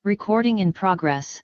Recording in progress.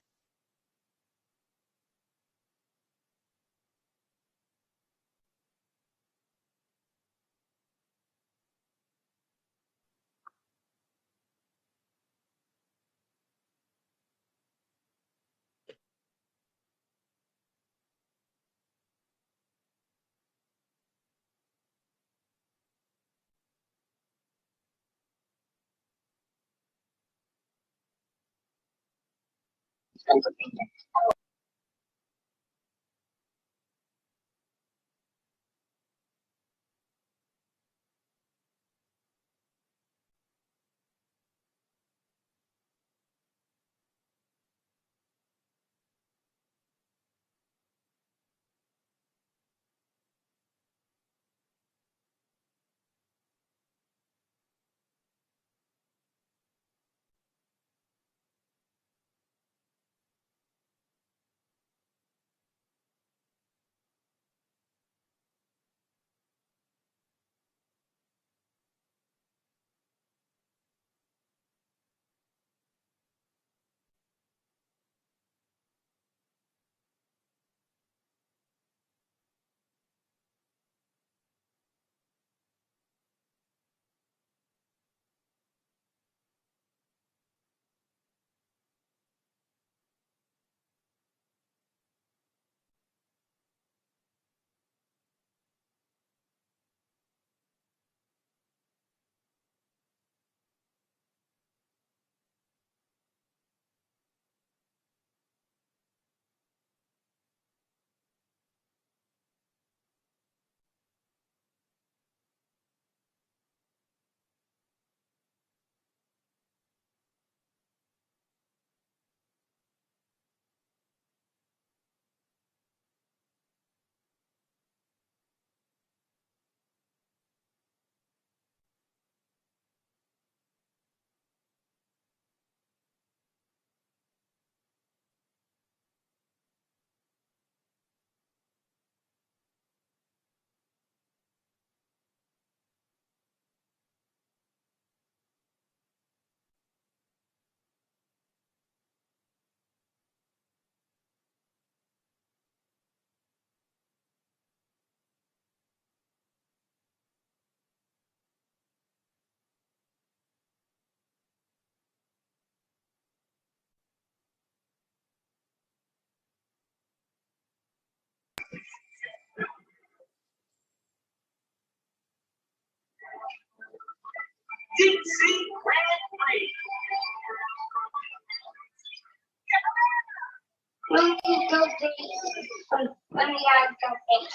Let me add something.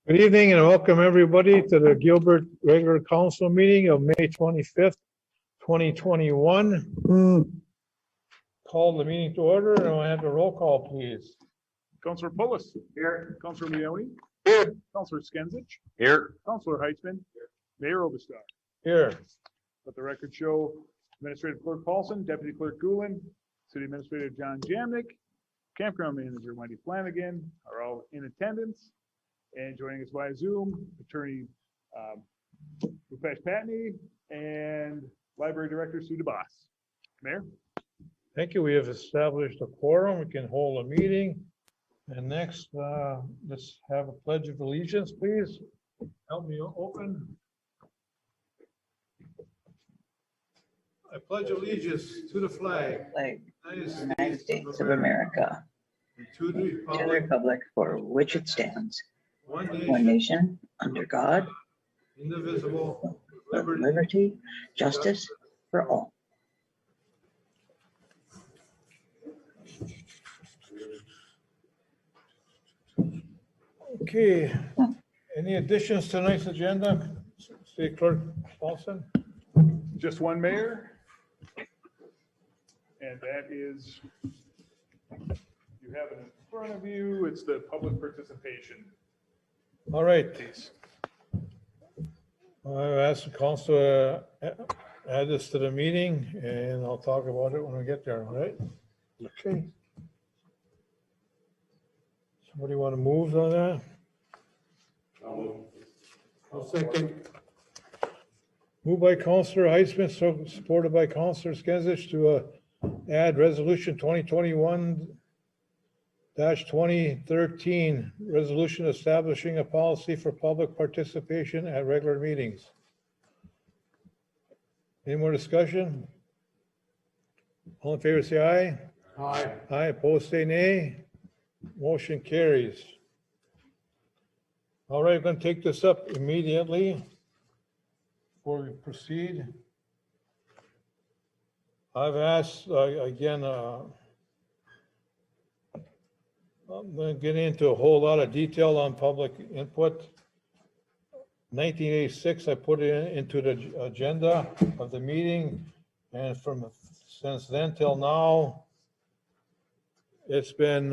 Good evening and welcome everybody to the Gilbert Regular Council meeting of May 25th, 2021. Call the meeting to order and I'll have a roll call, please. Councilor Pulis. Here. Councilor Leone. Here. Councilor Skenzich. Here. Councilor Heitzman. Mayor Obastar. Here. Let the record show Administrative Clerk Paulson, Deputy Clerk Goulin, City Administrator John Jamnick, Campground Manager Wendy Flanagan are all in attendance. And joining us via Zoom, Attorney Rupesh Patney and Library Director Sue DeBoss. Mayor? Thank you. We have established a quorum. We can hold a meeting. And next, let's have a pledge of allegiance, please. Help me open. I pledge allegiance to the flag. United States of America, And to the to the republic, republic for which it stands, one one nation, nation, under God, indivisible, with liberty. liberty, justice for all. Okay, any additions to tonight's agenda? City Clerk Paulson? Just one mayor. And that is, you have it in front of you, it's the public participation All right, piece. I've asked the council to add this to the meeting and I'll talk about it when we get there, all right? Okay. Somebody want to move on that? I'll second. Moved by Councilor Heitzman, so supported by Councilor Skenzich to add resolution 2021-2013, resolution establishing a policy for public participation at regular meetings. Any more discussion? All in favor, say aye. Aye. Aye, opposed, say nay. Motion carries. All right, I'm going to take this up immediately before we proceed. I've asked, again, I'm going to get into a whole lot of detail on public input. 1986, I put it into the agenda of the meeting, and since then till now, it's been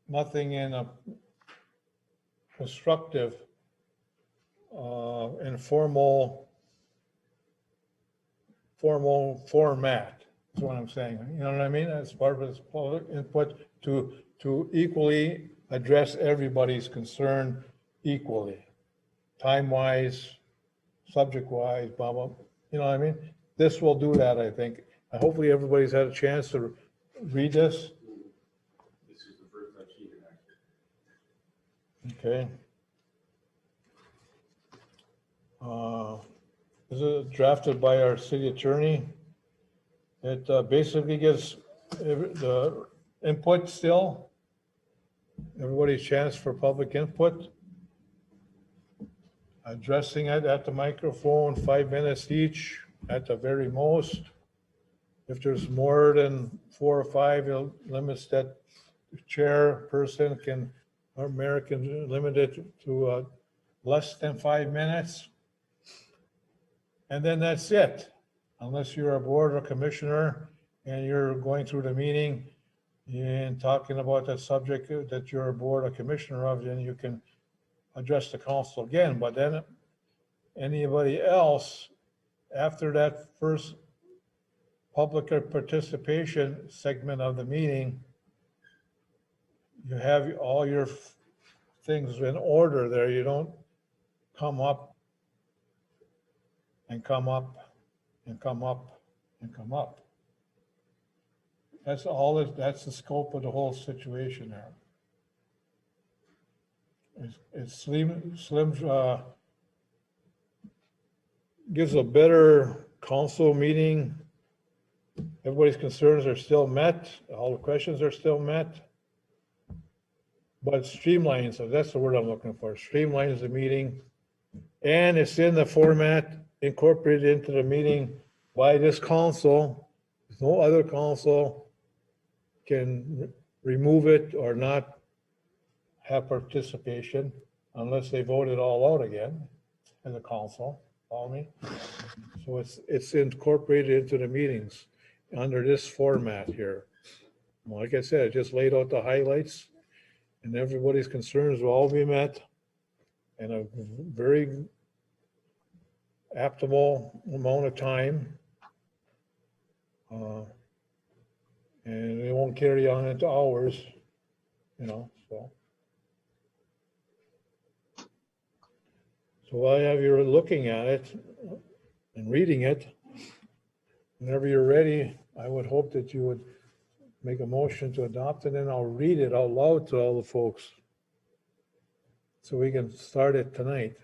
nothing in a constructive, informal format, is what I'm saying. You know what I mean? As part of this public input to equally address everybody's concern equally, time-wise, subject-wise, blah, blah, you know what I mean? This will do that, I think. Hopefully everybody's had a chance to read this. This is the first I've seen it, actually. Okay. This is drafted by our city attorney. It basically gives the input still, everybody's chance for public input. Addressing it at the microphone, 5 minutes each at the very most. If there's more than 4 or 5, it limits that chairperson can, or mayor can limit it to less than 5 minutes. And then that's it, unless you're a board or commissioner and you're going through the meeting and talking about that subject that you're a board or commissioner of, then you can address the council again. But then anybody else, after that first public participation segment of the meeting, you have all your things in order there. You don't come up and come up and come up and come up. That's all, that's the scope of the whole situation there. It's slim, gives a better council meeting. Everybody's concerns are still met, all the questions are still met. But streamlines, so that's the word I'm looking for, streamlines the meeting. And it's in the format incorporated into the meeting by this council. No other council can remove it or not have participation unless they vote it all out again in the council. Follow me? So it's incorporated into the meetings under this format here. Like I said, I just laid out the highlights and everybody's concerns will all be met in a very optimal amount of time. And it won't carry on into hours, you know, so. So while you're looking at it and reading it, whenever you're ready, I would hope that you would make a motion to adopt it, and I'll read it out loud to all the folks so we can start it tonight.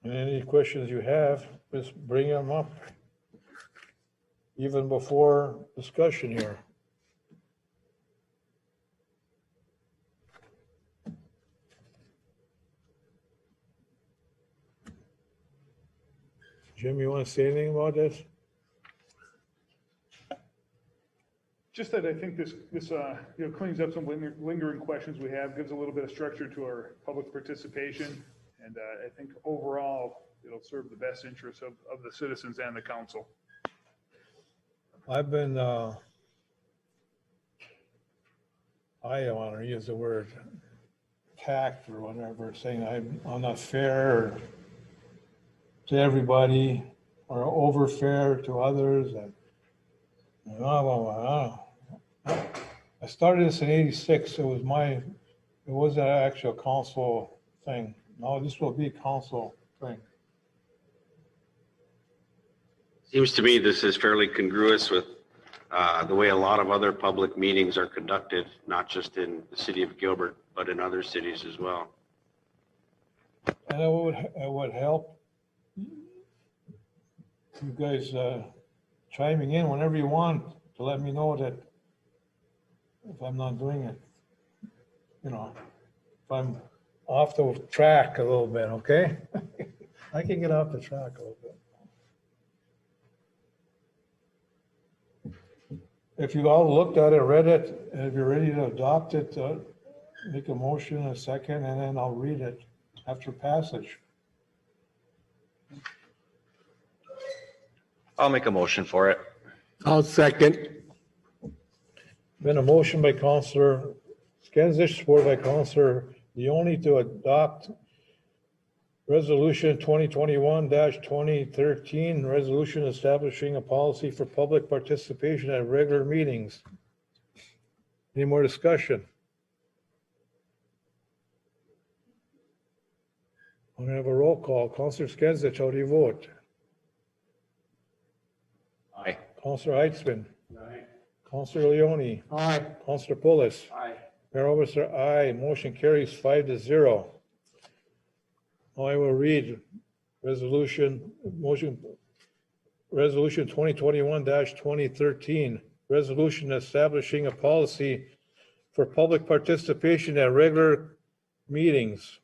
And any questions you have, just bring them up, even before discussion here. Jim, you want to say anything about this? Just that I think this cleans up some lingering questions we have, gives a little bit of structure to our public participation. And I think overall, it'll serve the best interests of the citizens and the council. I've been, I don't want to use the word tact or whatever, saying I'm not fair to everybody or over fair to others. And I started this in '86. It was an actual council thing. No, this will be a council thing. Seems to me this is fairly congruous with the way a lot of other public meetings are conducted, not just in the city of Gilbert, but in other cities as well. And it would help you guys chiming in whenever you want to let me know that if I'm not doing it, you know, if I'm off the track a little bit, okay? I can get off the track a little bit. If you all looked at it, read it, and if you're ready to adopt it, make a motion in a second, and then I'll read it after passage. I'll make a motion for it. I'll second. Been a motion by Councillor Skinsich, supported by Councillor Leone to adopt Resolution 2021-2013, resolution establishing a policy for public participation at regular meetings. Any more discussion? I'm gonna have a roll call. Councillor Skinsich, how do you vote? Aye. Councillor Heitzman. Aye. Councillor Leone. Aye. Councillor Pulis. Aye. Mayor Overser, aye. Motion carries 5-0. Now I will read resolution 2021-2013, resolution establishing a policy for public participation at regular meetings.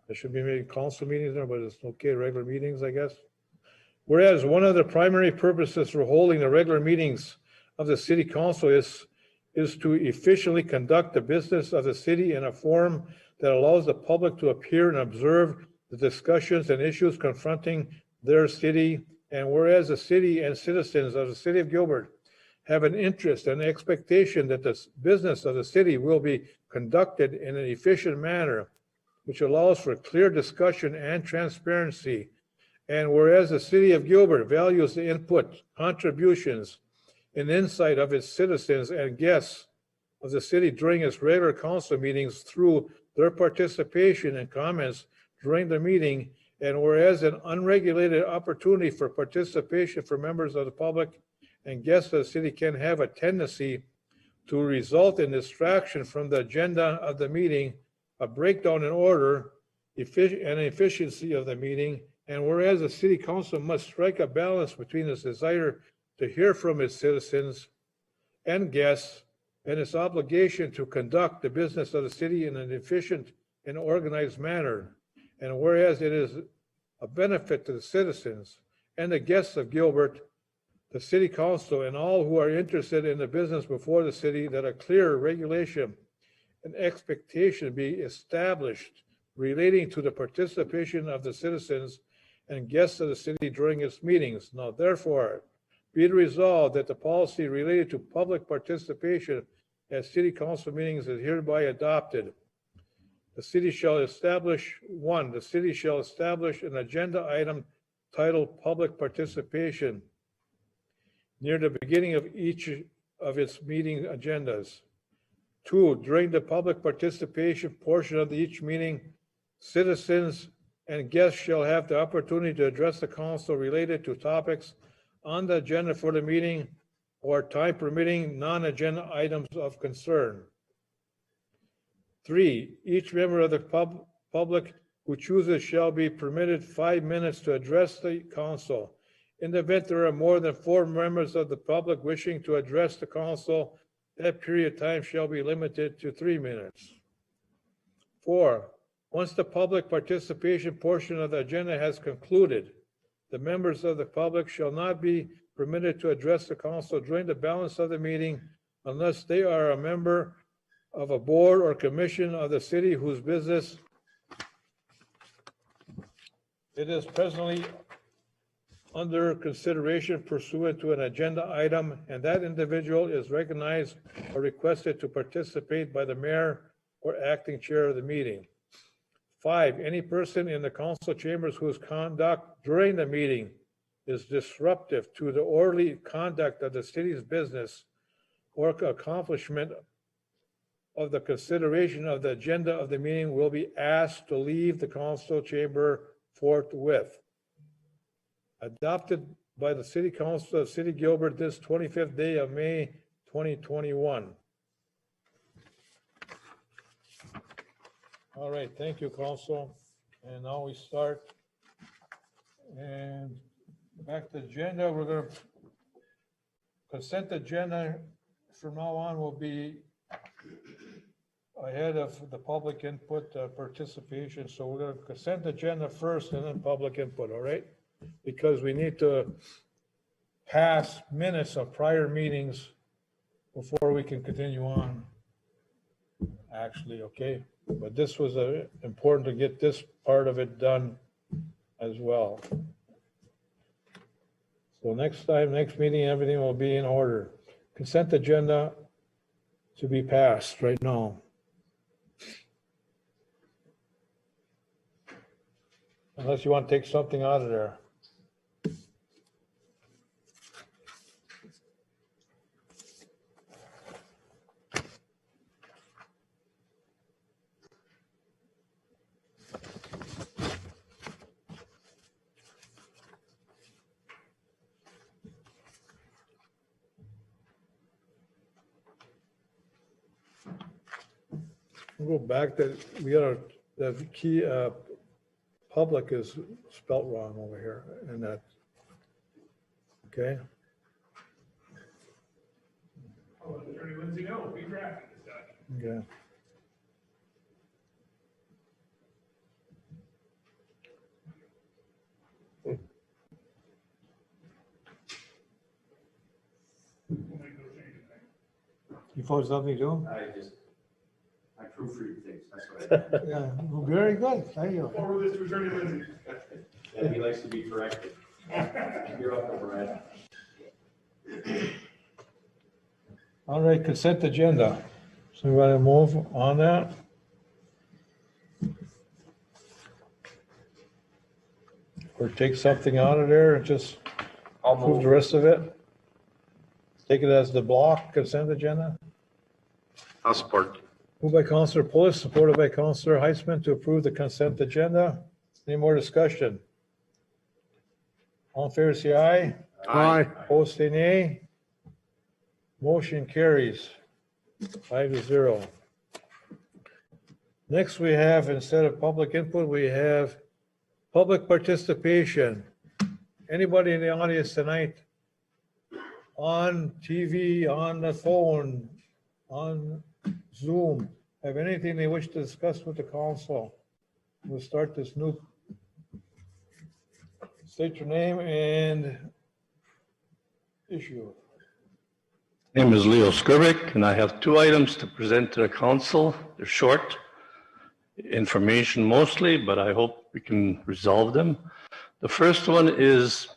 There should be maybe council meetings there, but it's okay, regular meetings, I guess. Whereas one of the primary purposes for holding the regular meetings of the city council is to efficiently conduct the business of the city in a forum that allows the public to appear and observe the discussions and issues confronting their city. And whereas the city and citizens of the city of Gilbert have an interest and expectation that the business of the city will be conducted in an efficient manner, which allows for clear discussion and transparency. And whereas the city of Gilbert values the input, contributions, and insight of its citizens and guests of the city during its regular council meetings through their participation and comments during the meeting, and whereas an unregulated opportunity for participation for members of the public and guests of the city can have a tendency to result in distraction from the agenda of the meeting, a breakdown in order, and efficiency of the meeting, and whereas the city council must strike a balance between its desire to hear from its citizens and guests and its obligation to conduct the business of the city in an efficient and organized manner. And whereas it is a benefit to the citizens and the guests of Gilbert, the city council, and all who are interested in the business before the city, that a clear regulation and expectation be established relating to the participation of the citizens and guests of the city during its meetings. Now therefore, be it resolved that the policy related to public participation at city council meetings is hereby adopted. The city shall establish an agenda item titled Public Participation near the beginning of each of its meeting agendas. 2, during the public participation portion of each meeting, citizens and guests shall have the opportunity to address the council related to topics on the agenda for the meeting or, time permitting, non-agenda items of concern. 3, each member of the public who chooses shall be permitted 5 minutes to address the council. In the event there are more than 4 members of the public wishing to address the council, that period of time shall be limited to 3 minutes. 4, once the public participation portion of the agenda has concluded, the members of the public shall not be permitted to address the council during the balance of the meeting unless they are a member of a board or commission of the city whose business it is presently under consideration pursuant to an agenda item, and that individual is recognized or requested to participate by the mayor or acting chair of the meeting. 5, any person in the council chambers whose conduct during the meeting is disruptive to the orderly conduct of the city's business or accomplishment of the consideration of the agenda of the meeting will be asked to leave the council chamber forthwith. Adopted by the City Council of City Gilbert this 25th day of May 2021. All right, thank you, Council. And now we start. And back to the agenda, we're going to consent agenda from now on will be ahead of the public input participation. So we're going to consent agenda first and then public input, all right? Because we need to pass minutes of prior meetings before we can continue on. Actually, okay? But this was important to get this part of it done as well. So next meeting, everything will be in order. Consent agenda to be passed right now. Unless you want to take something out of there. We'll go back to, we got the key, public is spelt wrong over here and that, okay? I'll let Attorney Lindsay know, we drafted this document. Okay. We'll make those changes next. You folks something to do? I proofread things, that's what I do. Yeah, well, very good, thank you. Forward this to Attorney Lindsay. Yeah, he likes to be corrected. You're welcome, Brad. All right, consent agenda. So we want to move on that? Or take something out of there and just I'll approve move. the rest of it? Take it as the block consent agenda? I'll support. Moved by Counselor Pulis, supported by Counselor Heisman to approve the consent agenda. Any more discussion? All in favor, say aye. Aye. Opposed, say nay. Motion carries 5-0. Next, we have, instead of public input, we have public participation. Anybody in the audience tonight on TV, on the phone, on Zoom, have anything they wish to discuss with the council? We'll start this new State your name and issue. Name is Leo Skrbik, and I have 2 items to present to the council. They're short, information mostly, but I hope we can resolve them. The first one is,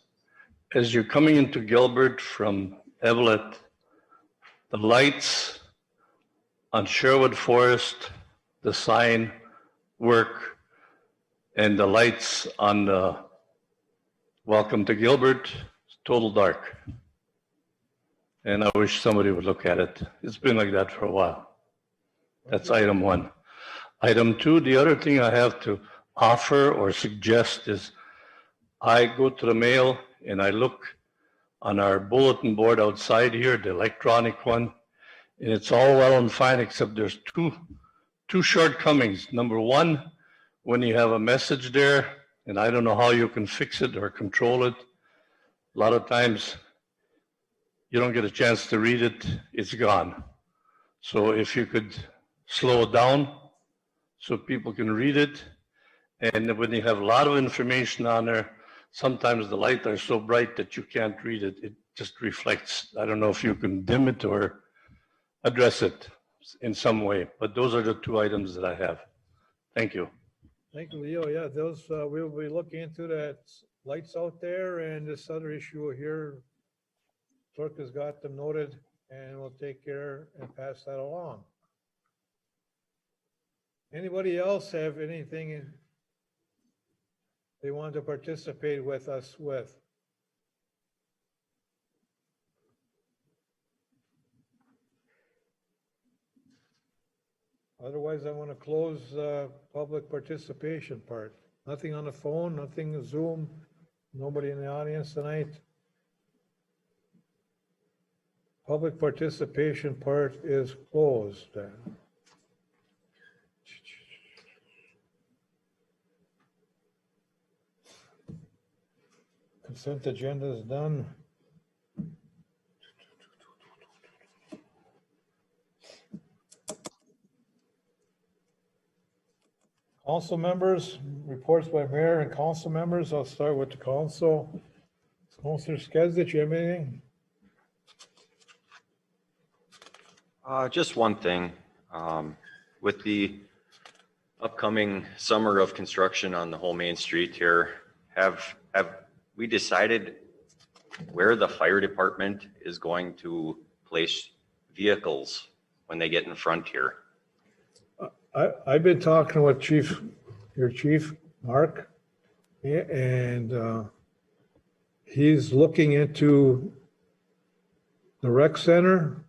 as you're coming into Gilbert from Evelett, the lights on Sherwood Forest, the sign work, and the lights on the Welcome to Gilbert, total dark. And I wish somebody would look at it. It's been like that for a while. That's item 1. Item 2, the other thing I have to offer or suggest is I go to the mail and I look on our bulletin board outside here, the electronic one, and it's all well and fine, except there's two shortcomings. Number 1, when you have a message there, and I don't know how you can fix it or control it, a lot of times you don't get a chance to read it, it's gone. So if you could slow it down so people can read it. And when you have a lot of information on there, sometimes the lights are so bright that you can't read it. It just reflects. I don't know if you can dim it or address it in some way, but those are the 2 items that I have. Thank you. Thank you, Leo. Yeah, those, we'll be looking into that lights out there and this other issue here. Clerk has got them noted and we'll take care and pass that along. Anybody else have anything they want to participate with us with? Otherwise, I want to close public participation part. Nothing on the phone, nothing Zoom, nobody in the audience tonight. Public participation part is closed then. Consent agenda is done. Council members, reports by mayor and council members. I'll start with the council. Councilor Skez, did you have anything? Just one thing, with the upcoming summer of construction on the whole main street here, have we decided where the fire department is going to place vehicles when they get in front here? I've been talking with your chief, Mark, and he's looking into the rec center.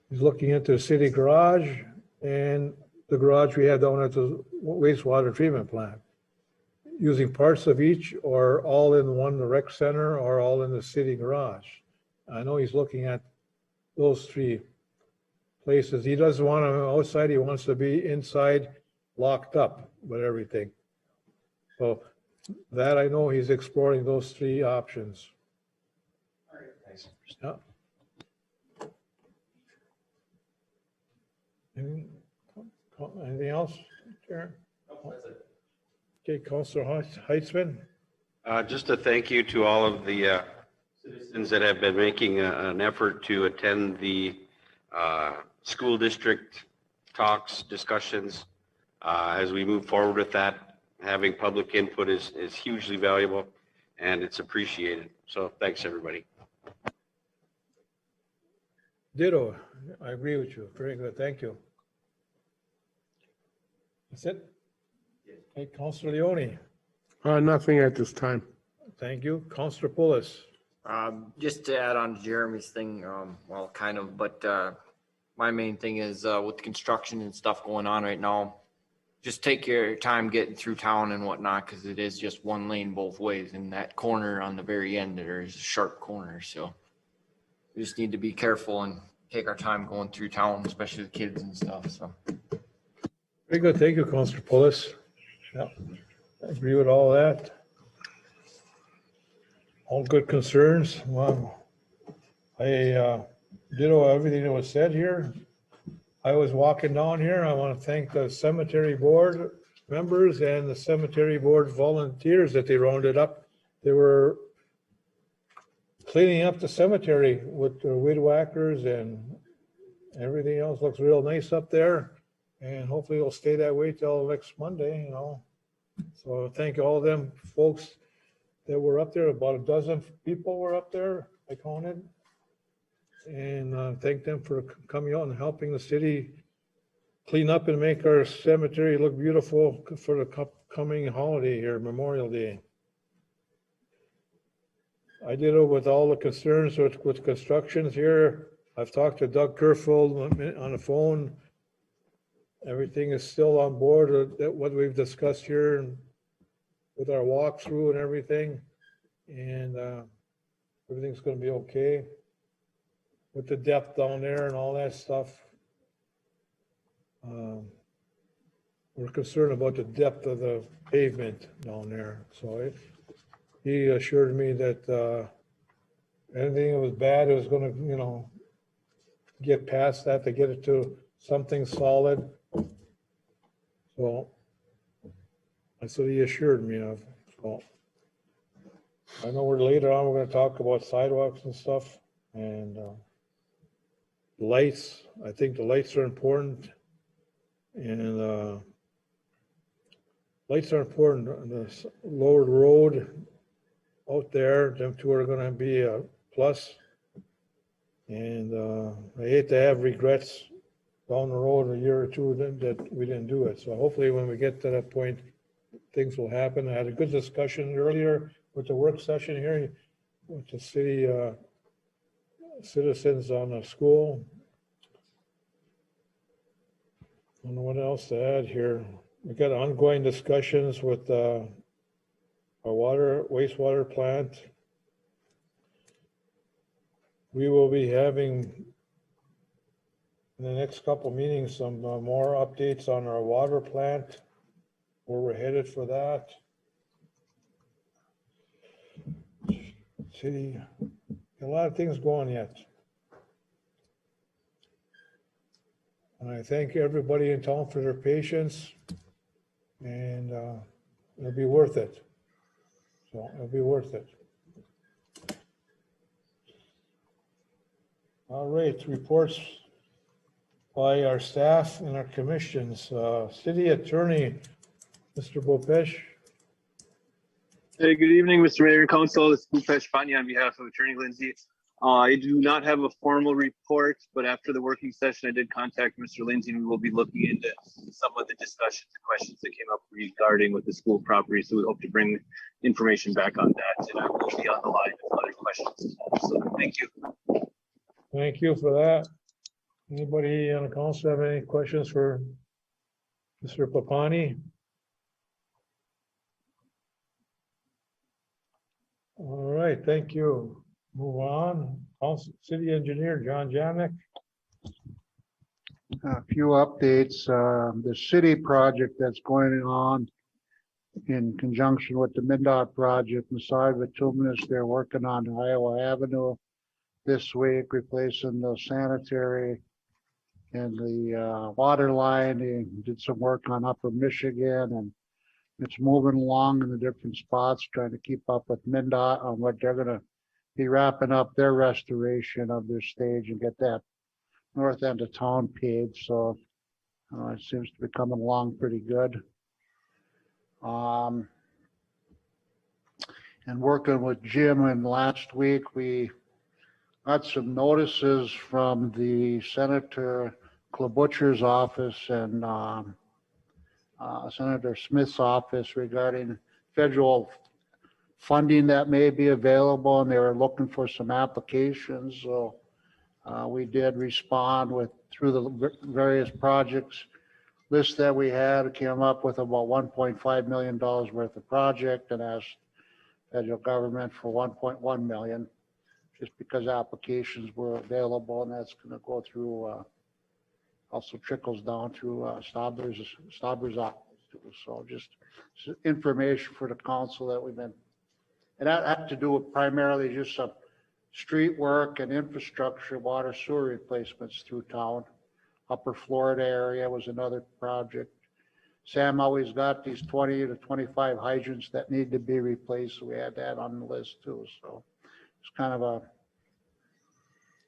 He's looking into the city garage and the garage we have down at the wastewater treatment plant. Using parts of each or all in one, the rec center or all in the city garage. I know he's looking at those 3 places. He doesn't want them outside. He wants to be inside, locked up with everything. So that I know he's exploring those 3 options. All right, thanks. Yeah. Anything else, Chair? No, that's it. Okay, Councilor Heitzman. Just a thank you to all of the citizens that have been making an effort to attend the school district talks, discussions. As we move forward with that, having public input is hugely valuable and it's appreciated. So thanks, everybody. Ditto. I agree with you. Very good. Thank you. That's it? Okay, Councilor Leone. Nothing at this time. Thank you. Councilor Pulis. Just to add on to Jeremy's thing, well, kind of, but my main thing is with the construction and stuff going on right now, just take your time getting through town and whatnot, because it is just one lane both ways. And that corner on the very end, there is a sharp corner. So we just need to be careful and take our time going through town, especially the kids and stuff. So. Very good. Thank you, Councilor Pulis. Yeah, I agree with all that. All good concerns. Well, I ditto everything that was said here. I was walking down here. I want to thank the cemetery board members and the cemetery board volunteers that they rounded up they were cleaning up the cemetery with the weed whackers and everything else. Looks real nice up there. And hopefully it'll stay that way till next Monday, you know. So thank all of them folks that were up there. About a dozen people were up there, I counted. And thank them for coming out and helping the city clean up and make our cemetery look beautiful for the coming holiday here, Memorial Day. I did it with all the concerns with constructions here. I've talked to Doug Kerfold on the phone. Everything is still on board that what we've discussed here and with our walkthrough and everything. And everything's gonna be okay with the depth down there and all that stuff. We're concerned about the depth of the pavement down there. So he assured me that anything that was bad, it was gonna, you know, get past that to get it to something solid. So that's what he assured me of. So I know later on, we're gonna talk about sidewalks and stuff and lights. I think the lights are important. And lights are important. The lower road out there, them two are gonna be a plus. And I hate to have regrets down the road a year or two that we didn't do it. So hopefully when we get to that point, things will happen. I had a good discussion earlier with the work session here with the city citizens on the school. I don't know what else to add here. We got ongoing discussions with our wastewater plant. We will be having in the next couple meetings some more updates on our water plant, where we're headed for that. City, a lot of things going yet. And I thank everybody in town for their patience, and it'll be worth it. So it'll be worth it. All right, reports by our staff and our commissions. City Attorney, Mr. Bopesh. Hey, good evening, Mr. Mayor and Council. This is Bhupesh Panya on behalf of Attorney Lindsay. I do not have a formal report, but after the working session, I did contact Mr. Lindsay, and we will be looking into some of the discussions and questions that came up regarding with the school property. So we hope to bring information back on that, and I will be on the line with other questions. So thank you. Thank you for that. Anybody on the council have any questions for Mr. Papani? All right, thank you. Move on. Council, City Engineer John Jamek. A few updates. The city project that's going on in conjunction with the MnDOT project, Masai Bituminous, they're working on Iowa Avenue this week, replacing the sanitary and the water line. They did some work on Upper Michigan, and it's moving along in the different spots, trying to keep up with MnDOT on what they're gonna be wrapping up their restoration of their stage and get that north end of town paved. So it seems to be coming along pretty good. And working with Jim, and last week we got some notices from the Senator Klobuchar's office and Senator Smith's office regarding federal funding that may be available, and they were looking for some applications. So we did respond through the various projects list that we had, came up with about $1.5 million worth of project, and asked federal government for 1.1 million, just because applications were available, and that's going to go through, also trickles down through Stauber's office too. So just information for the council that we've been. And that had to do with primarily just some street work and infrastructure, water sewer replacements through town. Upper Florida area was another project. Sam always got these 20 to 25 hydrants that need to be replaced. So we had that on the list too. So it's kind of a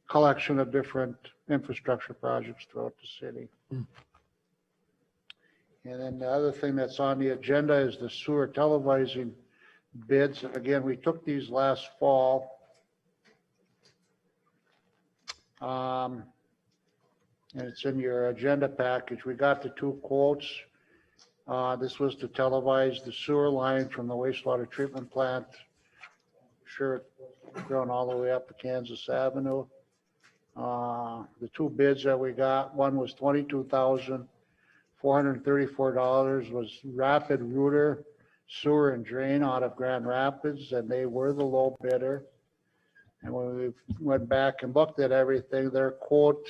collection of different infrastructure projects throughout the city. And then the other thing that's on the agenda is the sewer televising bids. Again, we took these last fall. And it's in your agenda package. We got the 2 quotes. This was to televise the sewer line from the wastewater treatment plant. Sure, going all the way up to Kansas Avenue. The 2 bids that we got, one was $22,434, was Rapid Rooter Sewer and Drain out of Grand Rapids, and they were the low bidder. And when we went back and looked at everything, their quote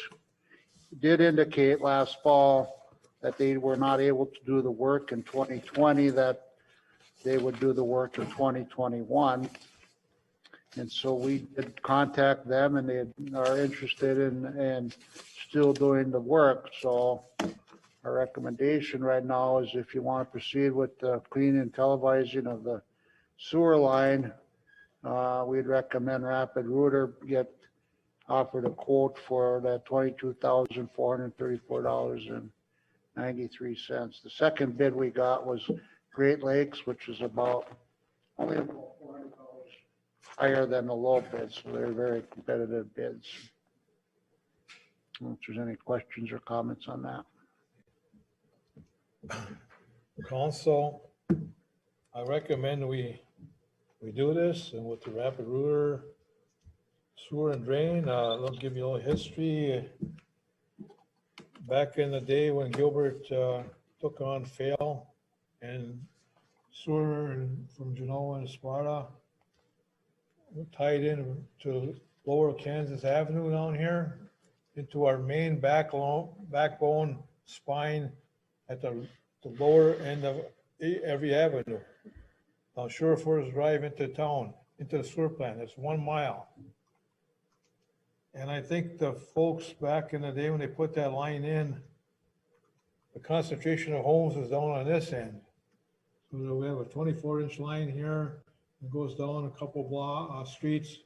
did indicate last fall that they were not able to do the work in 2020, that they would do the work in 2021. And so we did contact them, and they are interested in still doing the work. So our recommendation right now is if you want to proceed with the cleaning and televising of the sewer line, we'd recommend Rapid Rooter get offered a quote for that $22,434.93. The second bid we got was Great Lakes, which is about only about $400 higher than the low bid, so they're very competitive bids. I don't know if there's any questions or comments on that. Council, I recommend we do this, and with the Rapid Rooter sewer and drain, I'll give you a little history. Back in the day when Gilbert took on Fail and sewer from Genoa and Sparta, tied in to Lower Kansas Avenue down here into our main backbone spine at the lower end of every avenue. Now, Surefoot's Drive into town, into the sewer plant, it's 1 mile. And I think the folks back in the day when they put that line in, the concentration of homes is down on this end. So we have a 24-inch line here, it goes down a couple streets,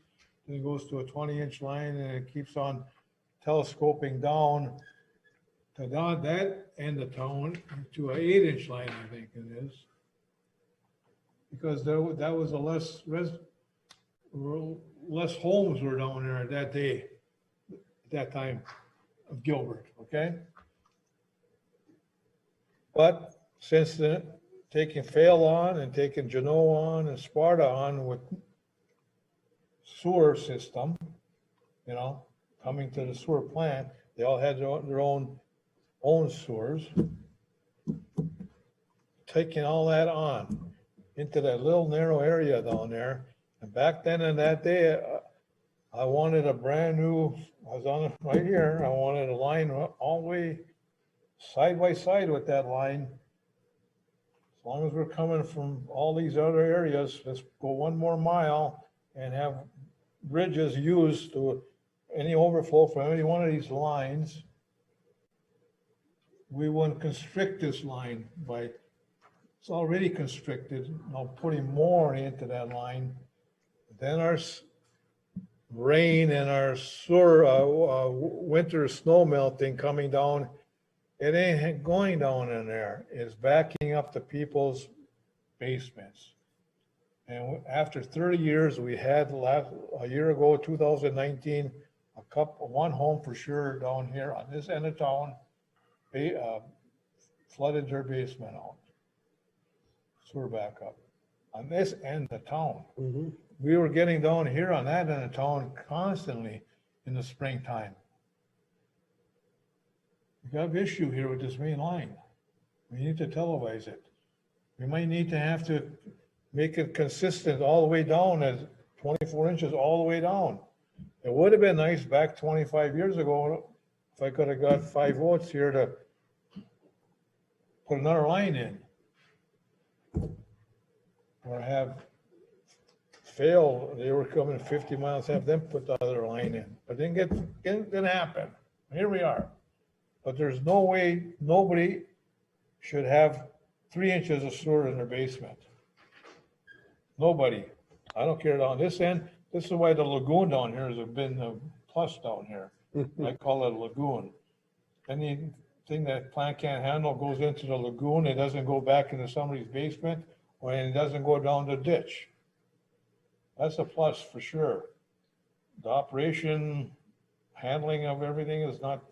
then it goes to a 20-inch line, and it keeps on telescoping down to that end of town to an 8-inch line, I think it is. Because that was a less homes were down there that day, at that time of Gilbert, okay? But since then, taking Fail on and taking Genoa on and Sparta on with sewer system, you know, coming to the sewer plant, they all had their own sewers. Taking all that on into that little narrow area down there. And back then in that day, I wanted a brand new, I was on it right here, I wanted a line all the way side by side with that line. As long as we're coming from all these other areas, let's go 1 more mile and have bridges used to any overflow from any one of these lines. We wouldn't constrict this line by, it's already constricted, now putting more into that line. Then our rain and our sewer, winter snow melting coming down, it ain't going down in there. It's backing up the people's basements. And after 30 years, we had a year ago, 2019, one home for sure down here on this end of town, flooded their basement out. Sewer backup. On this end of town. We were getting down here on that end of town constantly in the springtime. We got an issue here with this main line. We need to televise it. We might need to have to make it consistent all the way down as 24 inches all the way down. It would have been nice back 25 years ago if I could have got 5 votes here to put another line in. Or have Fail, they were coming 50 miles, have them put the other line in. But didn't happen. Here we are. But there's no way, nobody should have 3 inches of sewer in their basement. Nobody. I don't care on this end. This is why the lagoon down here has been a plus down here. I call it a lagoon. Anything that plant can't handle goes into the lagoon. It doesn't go back into somebody's basement, or it doesn't go down the ditch. That's a plus for sure. The operation handling of everything is not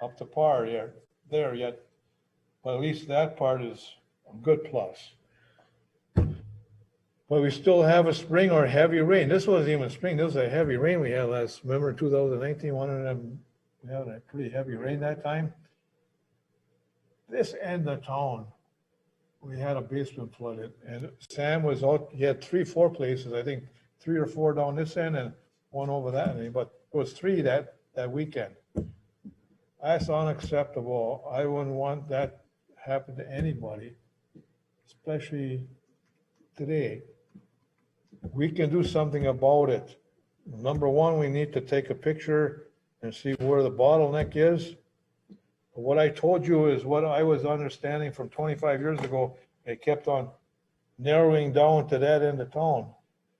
up to par yet, but at least that part is a good plus. But we still have a spring or heavy rain. This wasn't even spring. This was a heavy rain we had last, remember 2019, one of them, we had a pretty heavy rain that time. This end of town, we had a basement flooded, and Sam was out, he had 3-4 places, I think 3 or 4 down this end and one over that end, but it was 3 that weekend. That's unacceptable. I wouldn't want that to happen to anybody, especially today. We can do something about it. Number one, we need to take a picture and see where the bottleneck is. What I told you is what I was understanding from 25 years ago. It kept on narrowing down to that end of town.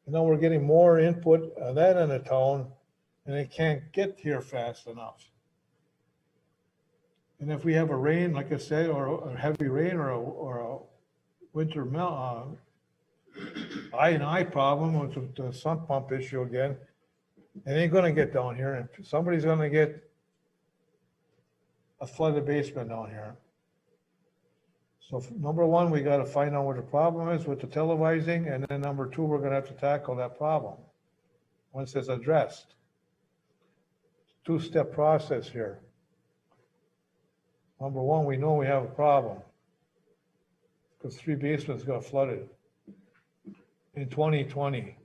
And now we're getting more input on that end of town, and it can't get here fast enough. And if we have a rain, like I said, or a heavy rain or a winter I problem with the sump pump issue again, it ain't gonna get down here, and somebody's gonna get a flooded basement down here. So number one, we gotta find out what the problem is with the televising, and then number two, we're gonna have to tackle that problem once it's addressed. Two-step process here. Number one, we know we have a problem because 3 basements got flooded in 2020.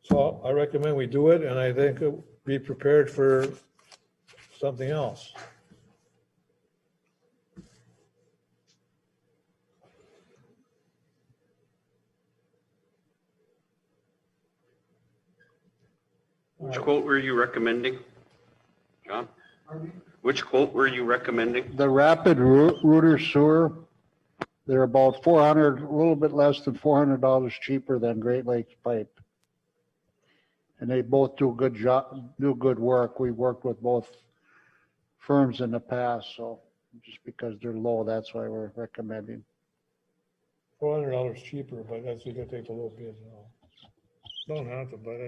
So I recommend we do it, and I think be prepared for something else. Which quote were you recommending, John? Which quote were you recommending? The rapid rooter sewer, they're about 400, a little bit less than $400 cheaper than Great Lakes pipe. And they both do good job, do good work. We worked with both firms in the past, so just because they're low, that's why we're recommending. $400 cheaper, but that's, you gotta take a little bit, you know. Don't have to, but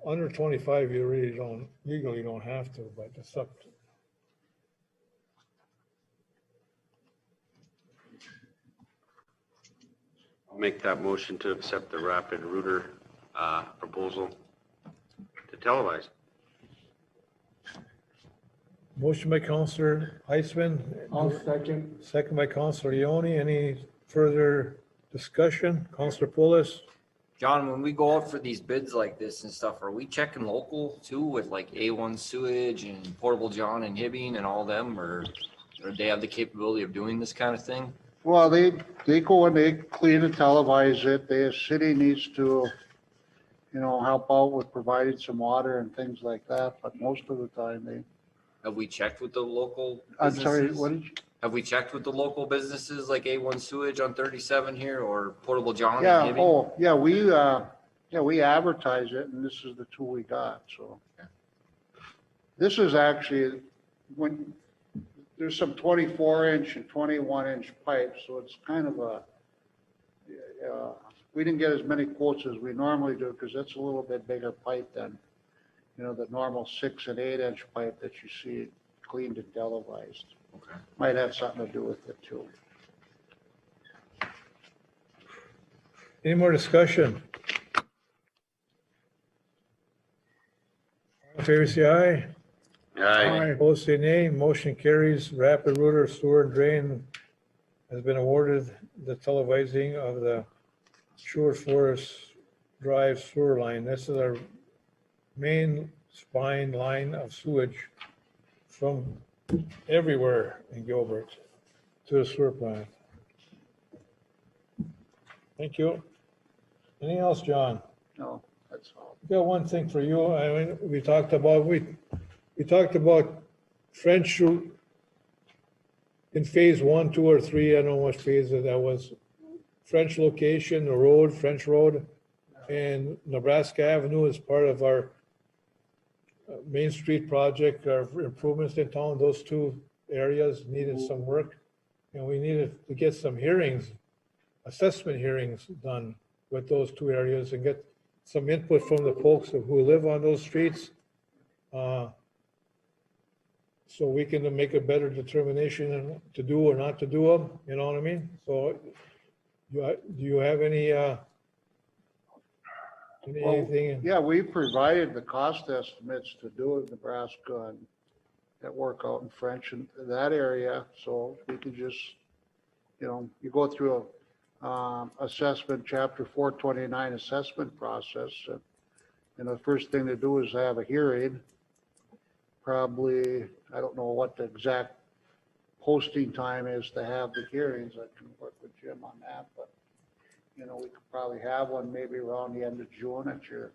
under 25, you really don't, legally don't have to, but it's up to. I'll make that motion to accept the rapid router proposal to televise. Motion by Counselor Heisman. I'll second. Second by Counselor Leone. Any further discussion? Counselor Pulis? John, when we go out for these bids like this and stuff, are we checking local too with like A1 sewage and Portable John and Hibbing and all them, or do they have the capability of doing this kind of thing? Well, they go and they clean and televise it. The city needs to, you know, help out with providing some water and things like that, but most of the time they. Have we checked with the local I'm businesses? sorry, what did you? Have we checked with the local businesses like A1 Sewage on 37 here or Portable John? Yeah, and Hibbing? we advertise it, and this is the 2 we got, so. This is actually, when, there's some 24-inch and 21-inch pipes, so it's kind of a, we didn't get as many quotes as we normally do, because that's a little bit bigger pipe than, you know, the normal 6 and 8-inch pipe that you see cleaned and televised. Okay. Might have something to do with it too. Any more discussion? All in favor, say aye. Aye. Opposed, say nay. Motion carries. Rapid Rooter Sewer and Drain has been awarded the televising of the Sherwood Forest Drive sewer line. This is our main spine line of sewage from everywhere in Gilbert to the sewer plant. Thank you. Anything else, John? No, that's all. I got one thing for you. I mean, we talked about, we talked about French in phase 1, 2, or 3. I don't know what phase that was. French location, the road, French Road, and Nebraska Avenue is part of our Main Street project, our improvements in town. Those two areas needed some work, and we needed to get some hearings, assessment hearings done with those two areas and get some input from the folks who live on those streets. So we can make a better determination to do or not to do them, you know what I mean? So do you have anything? Yeah, we provided the cost estimates to do in Nebraska and that work out in French in that area. So we could just, you go through a assessment, chapter 429 assessment process. And the first thing to do is have a hearing. Probably, I don't know what the exact posting time is to have the hearings. I can work with Jim on that, but we could probably have one maybe around the end of June at your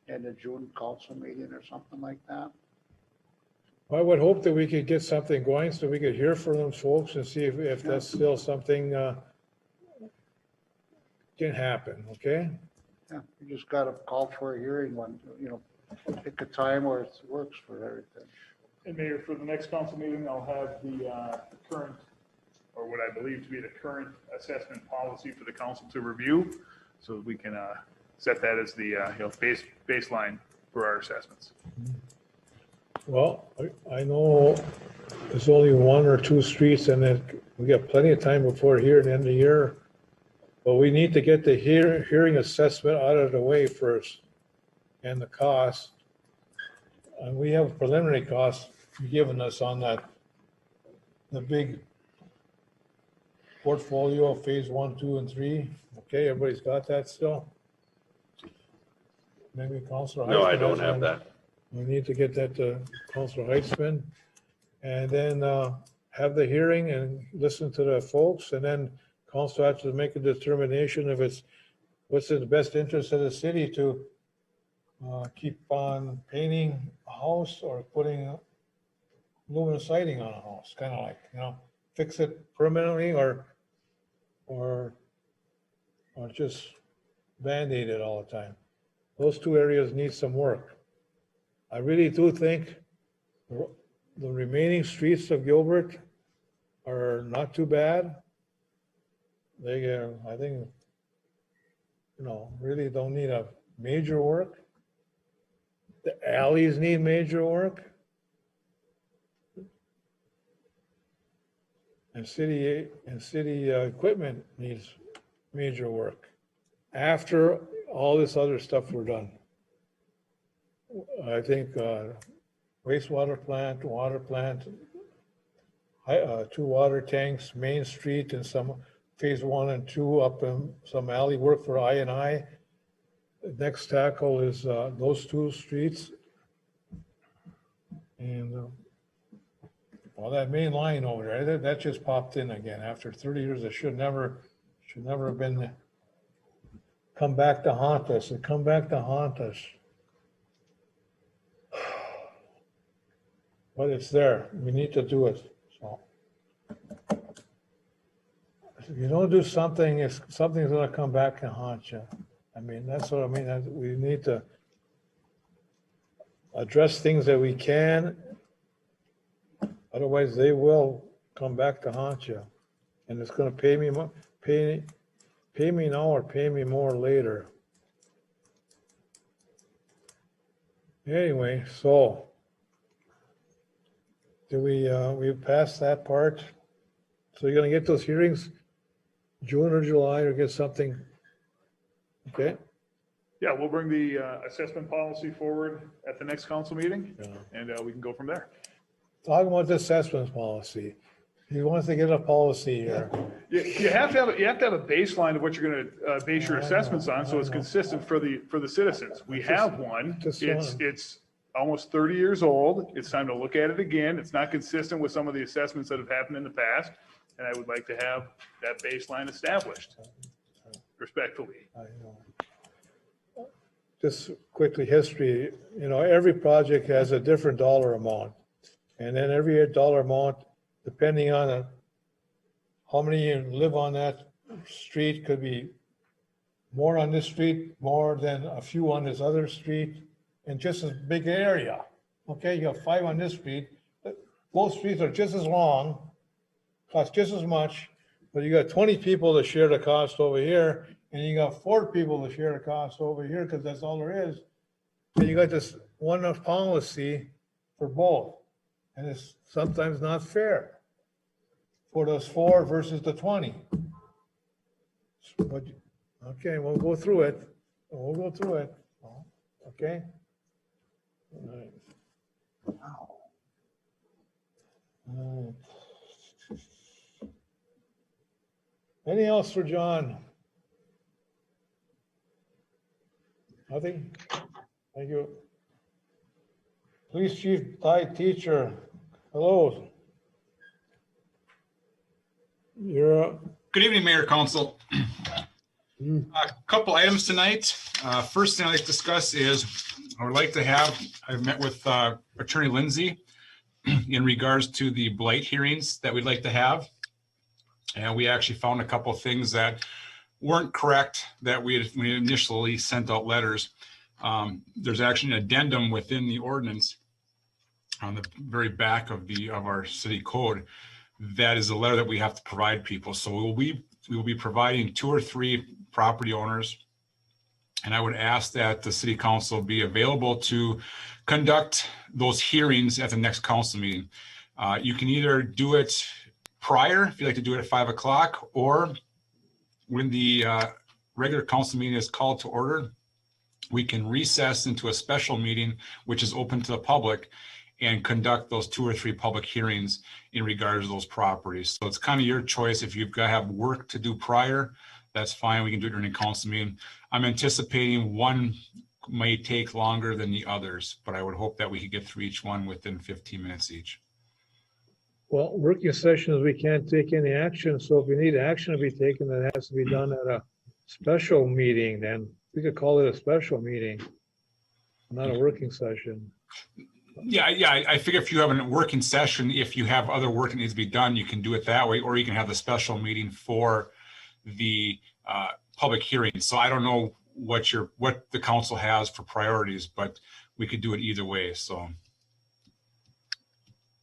end of June council meeting or something like that. I would hope that we could get something going so we could hear from those folks and see if that's still something can happen, okay? Yeah, you just got to call for a hearing one, pick a time where it works for everything. And Mayor, for the next council meeting, I'll have the current, or what I believe to be the current assessment policy for the council to review, so that we can set that as the baseline for our assessments. Well, I know there's only 1 or 2 streets and then we got plenty of time before here at the end of the year. But we need to get the hearing assessment out of the way first and the cost. And we have preliminary costs given us on the big portfolio of phase 1, 2, and 3. Okay, everybody's got that still? Maybe Councilor No, I Heisman don't has have one. that. We need to get that to Councilor Heitzman and then have the hearing and listen to the folks. And then council has to make a determination if what's in the best interest of the city to keep on painting a house or putting aluminum siding on a house, kind of like, fix it permanently or just Band-Aid it all the time. Those two areas need some work. I really do think the remaining streets of Gilbert are not too bad. They, I think, really don't need a major work. The alleys need major work. And city equipment needs major work. After all this other stuff we're done. I think wastewater plant, water plant, 2 water tanks, Main Street, and some phase 1 and 2 up in some alley work for I&I. The next tackle is those 2 streets. And well, that main line over there, that just popped in again after 30 years. It should never have been come back to haunt us and come back to haunt us. But it's there. We need to do it. So if you don't do something, something's going to come back and haunt you. I mean, that's what I mean. We need to address things that we can. Otherwise, they will come back to haunt you, and it's going to pay me more, pay me now or pay me more later. Anyway, so. Do we passed that part? So you're gonna get those hearings June or July or get something? Okay, Yeah, we'll bring the assessment policy forward at the next council meeting, and we can go from there. talk about the assessment policy. He wants to get a policy here. You have to have a baseline of what you're going to base your assessments on, so it's consistent for the citizens. We have one. It's almost 30 years old. It's time to look at it again. It's not consistent with some of the assessments that have happened in the past, and I would like to have that baseline established respectfully. just quickly history, every project has a different dollar amount. And then every dollar amount, depending on how many you live on that street, could be more on this street, more than a few on this other street, in just as big area. Okay, you have 5 on this street, but both streets are just as long, cost just as much, but you got 20 people to share the cost over here, and you got 4 people to share the cost over here, because that's all there is. And you got this one policy for both, and it's sometimes not fair for those 4 versus the 20. But, okay, we'll go through it. Okay? All right. Anything else for John? Nothing? Thank you. Police Chief Ty Teacher, hello. You're up. Good evening, Mayor, Council. A couple items tonight. First thing I'd like to discuss is I've met with Attorney Lindsay in regards to the blight hearings that we'd like to have. And we actually found a couple of things that weren't correct that we initially sent out letters. There's actually an addendum within the ordinance on the very back of our city code. That is a letter that we have to provide people. So we will be providing 2 or 3 property owners. And I would ask that the city council be available to conduct those hearings at the next council meeting. You can either do it prior, if you'd like to do it at 5 o'clock, or when the regular council meeting is called to order, we can recess into a special meeting, which is open to the public, and conduct those 2 or 3 public hearings in regards to those properties. So it's kind of your choice. If you've got to have work to do prior, that's fine. We can do it during a council meeting. I'm anticipating one may take longer than the others, but I would hope that we could get through each one within 15 minutes each. Well, working sessions, we can't take any action. So if we need action to be taken, that has to be done at a special meeting. Then we could call it a special meeting, not a working session. Yeah. I figure if you have a working session, if you have other work that needs to be done, you can do it that way, or you can have the special meeting for the public hearing. So I don't know what the council has for priorities, but we could do it either way. So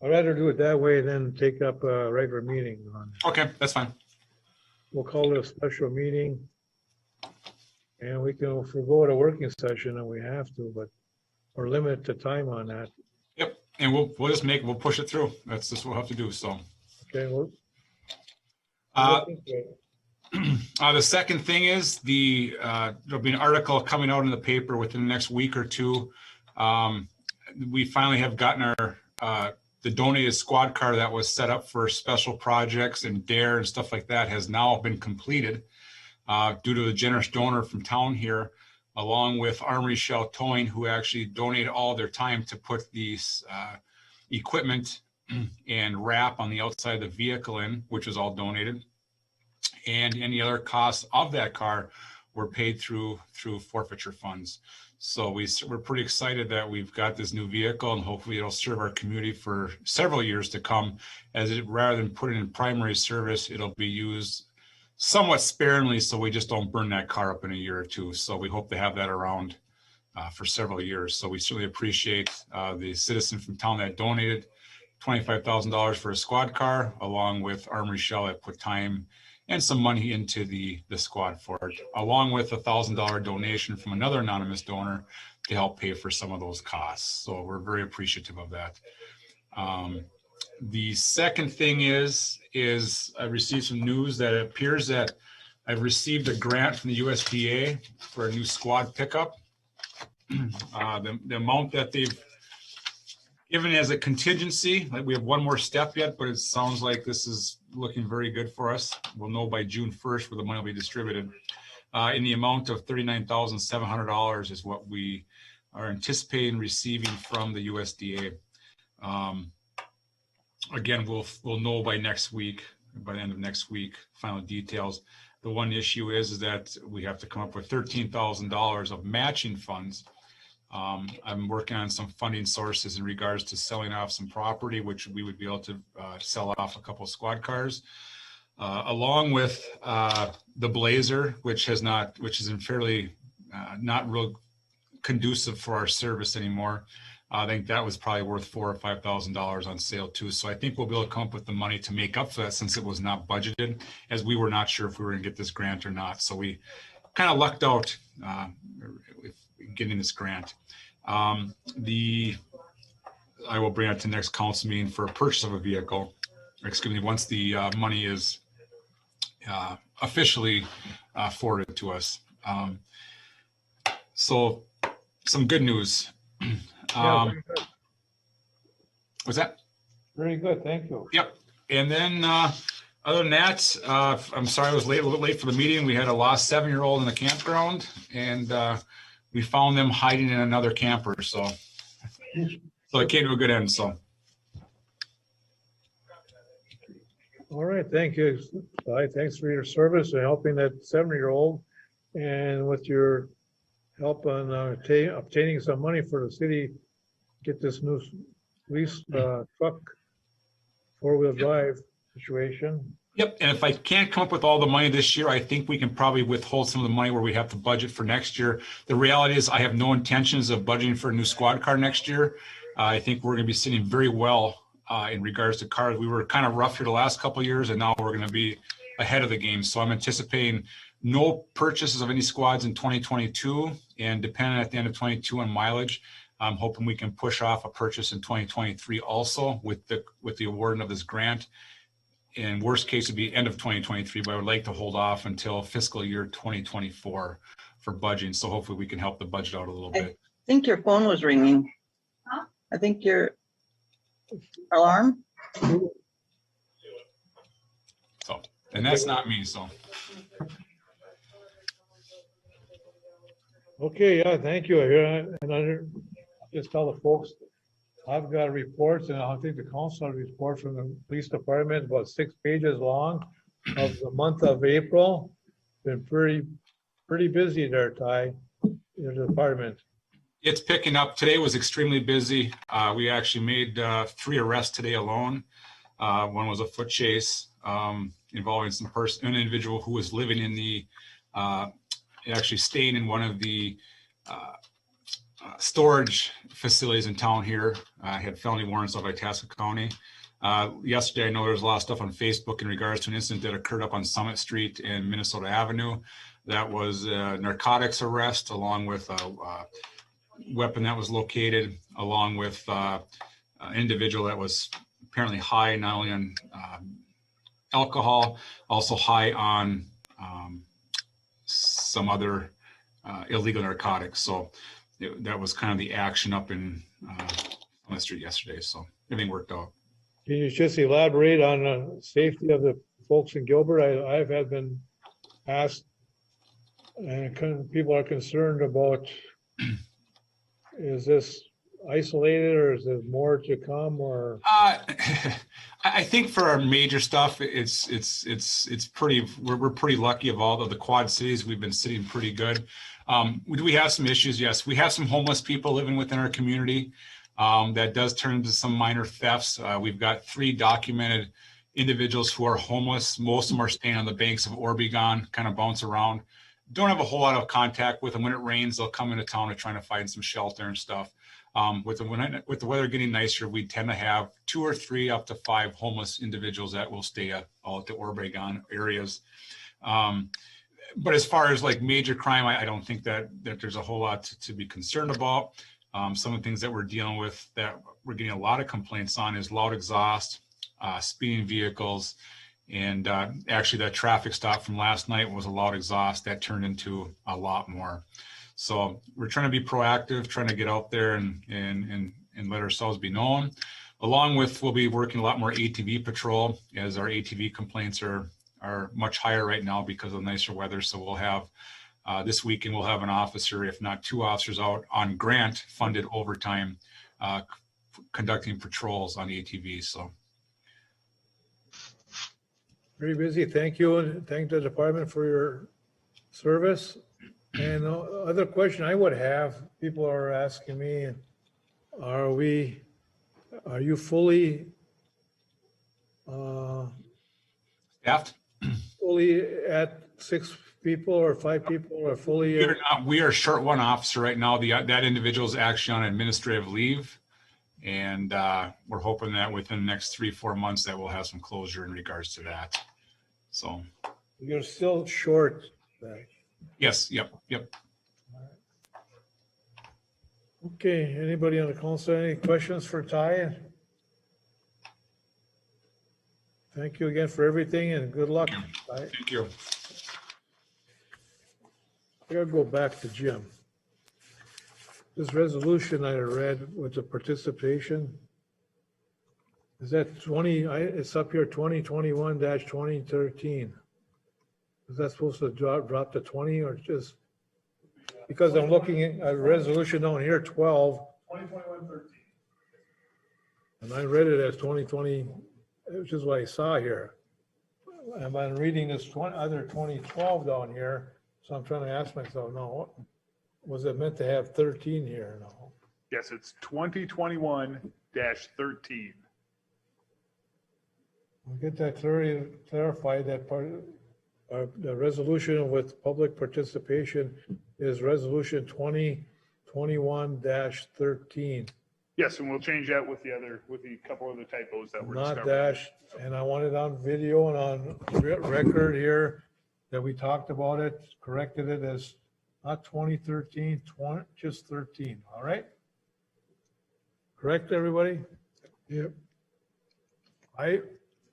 I'd rather do it that way than take up a regular meeting. Okay, that's fine. We'll call it a special meeting. And we can forgo a working session, and we have to, but or limit the time on that. Yep, and we'll push it through. That's just what we'll have to do. So okay, well. The second thing is there'll be an article coming out in the paper within the next week or 2. We finally have gotten the donated squad car that was set up for special projects and DARE and stuff like that has now been completed due to a generous donor from town here, along with Armory Shell Towing, who actually donated all their time to put these equipment and wrap on the outside of the vehicle in, which was all donated. And any other costs of that car were paid through forfeiture funds. So we're pretty excited that we've got this new vehicle, and hopefully it'll serve our community for several years to come, rather than put it in primary service, it'll be used somewhat sparingly, so we just don't burn that car up in a year or 2. So we hope to have that around for several years. So we certainly appreciate the citizen from town that donated $25,000 for a squad car, along with Armory Shell that put time and some money into the squad for it, along with a $1,000 donation from another anonymous donor to help pay for some of those costs. So we're very appreciative of that. The second thing is I received some news that it appears that I've received a grant from the USDA for a new squad pickup. The amount that they've given as a contingency, like we have one more step yet, but it sounds like this is looking very good for us. We'll know by June 1st where the money will be distributed. In the amount of $39,700 is what we are anticipating receiving from the USDA. Again, we'll know by next week by the end of next week, final details. The one issue is that we have to come up with $13,000 of matching funds. I'm working on some funding sources in regards to selling off some property, which we would be able to sell off a couple of squad cars, along with the Blazer, which is in fairly not real conducive for our service anymore. I think that was probably worth $4,000 or $5,000 on sale too. So I think we'll be able to come up with the money to make up for that, since it was not budgeted, as we were not sure if we were going to get this grant or not. So we kind of lucked out with getting this grant. I will bring it to the next council meeting for a purchase of a vehicle. Excuse me, once the money is officially forwarded to us. So some good news. Very good. Was that? Very good, thank you. Yep. And then other than that, I'm sorry I was a little bit late for the meeting. We had a lost 7-year-old in the campground, and we found them hiding in another camper. So it came to a good end. So. All right, thank you. Thanks for your service and helping that 7-year-old, and with your help on obtaining some money for the city, get this new police truck, 4-wheel drive situation. Yep, and if I can't come up with all the money this year, I think we can probably withhold some of the money where we have to budget for next year. The reality is I have no intentions of budgeting for a new squad car next year. I think we're going to be sitting very well in regards to cars. We were kind of rough here the last couple of years, and now we're going to be ahead of the game. So I'm anticipating no purchases of any squads in 2022, and depending at the end of 22 on mileage, I'm hoping we can push off a purchase in 2023 also with the awarding of this grant. In worst case, it'd be end of 2023, but I would like to hold off until fiscal year 2024 for budgeting. So hopefully we can help the budget out a little bit. I think your phone was ringing. I think your alarm. So, and that's not me, so. Okay, yeah, thank you. And I just tell the folks, I've got reports, and I think the council report from the police department, about 6 pages long, of the month of April. Been pretty busy there, Ty, in the department. It's picking up. Today was extremely busy. We actually made 3 arrests today alone. One was a foot chase involving an individual who was living in the, actually staying in one of the storage facilities in town here. Had felony warrants of Itasca County. Yesterday, I know there was a lot of stuff on Facebook in regards to an incident that occurred up on Summit Street and Minnesota Avenue. That was a narcotics arrest, along with a weapon that was located, along with an individual that was apparently high, not only on alcohol, also high on some other illegal narcotics. So that was kind of the action up in on the street yesterday. So everything worked out. Can you just elaborate on the safety of the folks in Gilbert? I've had been asked, and people are concerned about, is this isolated or is there more to come? Or I think for our major stuff, it's pretty. We're pretty lucky of all of the quad cities. We've been sitting pretty good. Do we have some issues? Yes, we have some homeless people living within our community. That does turn into some minor thefts. We've got 3 documented individuals who are homeless. Most of them are staying on the banks of Oregon, kind of bounce around. Don't have a whole lot of contact with them. When it rains, they'll come into town and trying to find some shelter and stuff. With the weather getting nicer, we tend to have 2 or 3 up to 5 homeless individuals that will stay all at the Oregon areas. But as far as like major crime, I don't think that there's a whole lot to be concerned about. Some of the things that we're dealing with that we're getting a lot of complaints on is loud exhaust, speeding vehicles, and actually that traffic stop from last night was a loud exhaust that turned into a lot more. So we're trying to be proactive, trying to get out there and let ourselves be known. Along with, we'll be working a lot more ATV patrol, as our ATV complaints are much higher right now because of nicer weather. So we'll have this weekend, we'll have an officer, if not 2 officers, out on grant funded overtime conducting patrols on ATVs. So. Very busy. Thank you, and thank the department for your service. And other question I would have, people are asking me, are you fully Staffed? fully at 6 people or 5 people or fully? We are short one officer right now. That individual is actually on administrative leave. And we're hoping that within the next 3-4 months that we'll have some closure in regards to that. So. You're still short. Yes, yep. Okay, anybody on the council, any questions for Ty? Thank you again for everything and good luck. Ty. Thank you. I gotta go back to Jim. This resolution I read with the participation, is that it's up here 2021-2013. Is that supposed to drop to 20 or just? Because I'm looking at a resolution down here, 12. 2021-13. And I read it as 2020, which is what I saw here. And I'm reading this other 2012 down here, so I'm trying to ask myself, no, was it meant to have 13 here? No. Yes, it's 2021-13. We'll get that clarified, that part, the resolution with public participation is resolution 2021-13. Yes, and we'll change that with the couple of the typos that were Not discovered. dash, and I want it on video and on record here that we talked about it, corrected it as not 2013, just 13, all right? Correct, everybody? Yep.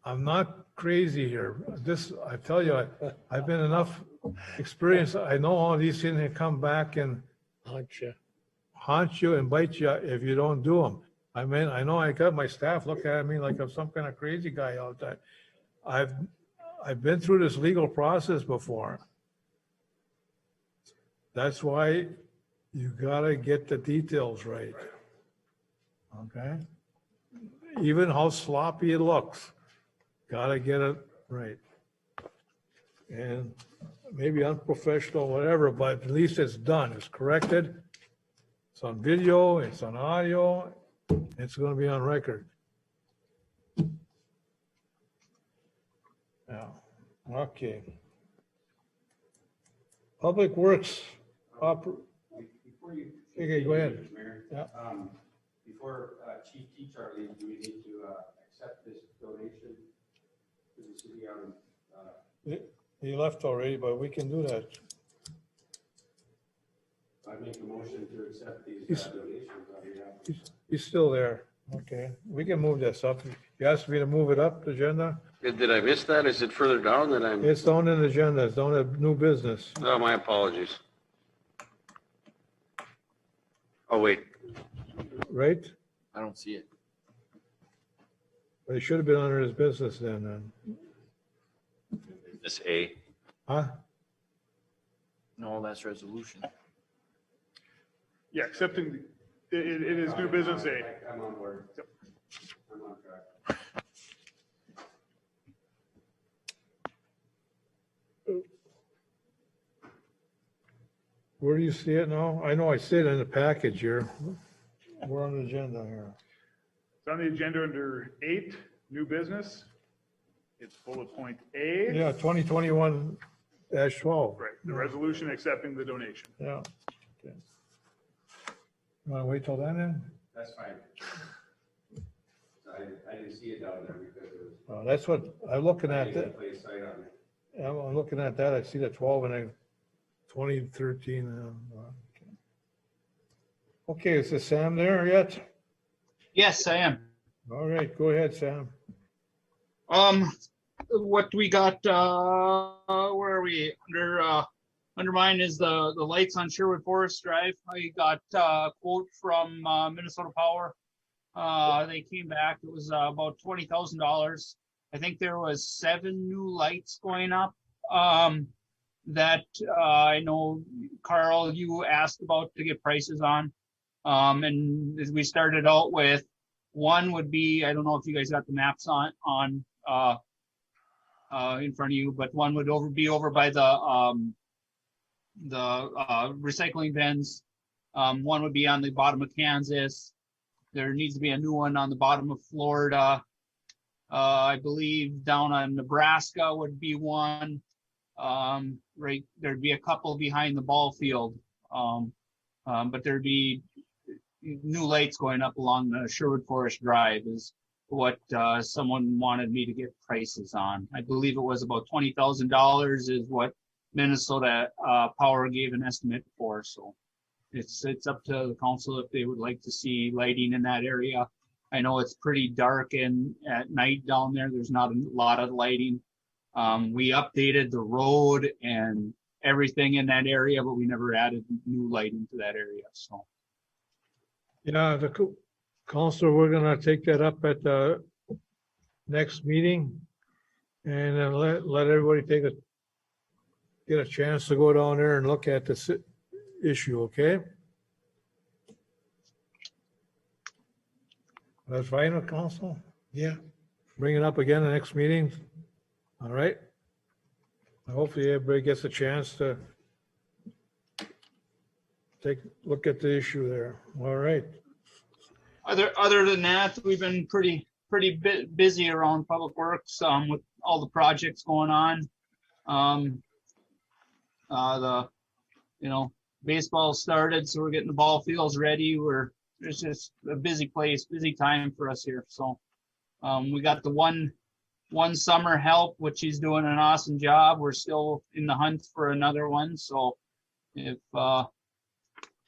I'm not crazy here. I tell you, I've been enough experience. I know all these things that come back and haunt you and bite you if you don't do them. I mean, I know I got my staff look at me like I'm some kind of crazy guy all the time. I've been through this legal process before. That's why you gotta get the details right. Okay? Even how sloppy it looks, gotta get it right. And maybe unprofessional, whatever, but at least it's done, it's corrected. It's on video, it's on audio, it's gonna be on record. Yeah, okay. Public Works. Before you. Okay, go ahead. Mayor, Yeah. Before Chief Teacher leaves, do we need to accept this donation to the city on? He left already, but we can do that. I make a motion to accept these donations on behalf. He's still there. Okay, we can move this up. You asked me to move it up the agenda? Did I miss that? Is it further down that I'm? It's down in the agenda. It's down at new business. Oh, my apologies. Oh, wait. Right? I don't see it. But it should have been under his business then. This A. Huh? No, that's resolution. Yeah, accepting, it is new business A. I'm on board. Yep. I'm on track. Where do you see it now? I know I see it in the package here. We're on the agenda here. It's on the agenda under 8, new business. It's bullet point A. Yeah, 2021-12. Right, the resolution accepting the donation. Yeah. Okay. You want to wait till then? That's fine. I didn't see it down there because it was. That's what I'm looking I at. didn't play sight on it. I'm looking at that. I see the 12 and 2013. Okay, is this Sam there yet? Yes, I am. All right, go ahead, Sam. What we got, where are we? Under mine is the lights on Sherwood Forest Drive. I got a quote from Minnesota Power. They came back, it was about $20,000. I think there was 7 new lights going up. That I know, Carl, you asked about to get prices on. And we started out with, one would be, I don't know if you guys got the maps on in front of you, but one would be over by the recycling bins. One would be on the bottom of Kansas. There needs to be a new one on the bottom of Florida. I believe down on Nebraska would be one. Right, there'd be a couple behind the ball field. But there'd be new lights going up along the Sherwood Forest Drive is what someone wanted me to get prices on. I believe it was about $20,000 is what Minnesota Power gave an estimate for. So it's up to the council if they would like to see lighting in that area. I know it's pretty dark and at night down there. There's not a lot of lighting. We updated the road and everything in that area, but we never added new lighting to that area. So. Yeah, the council, we're gonna take that up at the next meeting and then let everybody get a chance to go down there and look at this issue, okay? That's fine with council? Yeah. Bring it up again the next meeting. All right. Hopefully everybody gets a chance to take a look at the issue there. All right. Other than that, we've been pretty busy around Public Works with all the projects going on. Baseball started, so we're getting the ball fields ready. It's just a busy place, busy time for us here. So we got the one summer help, which he's doing an awesome job. We're still in the hunt for another one. So if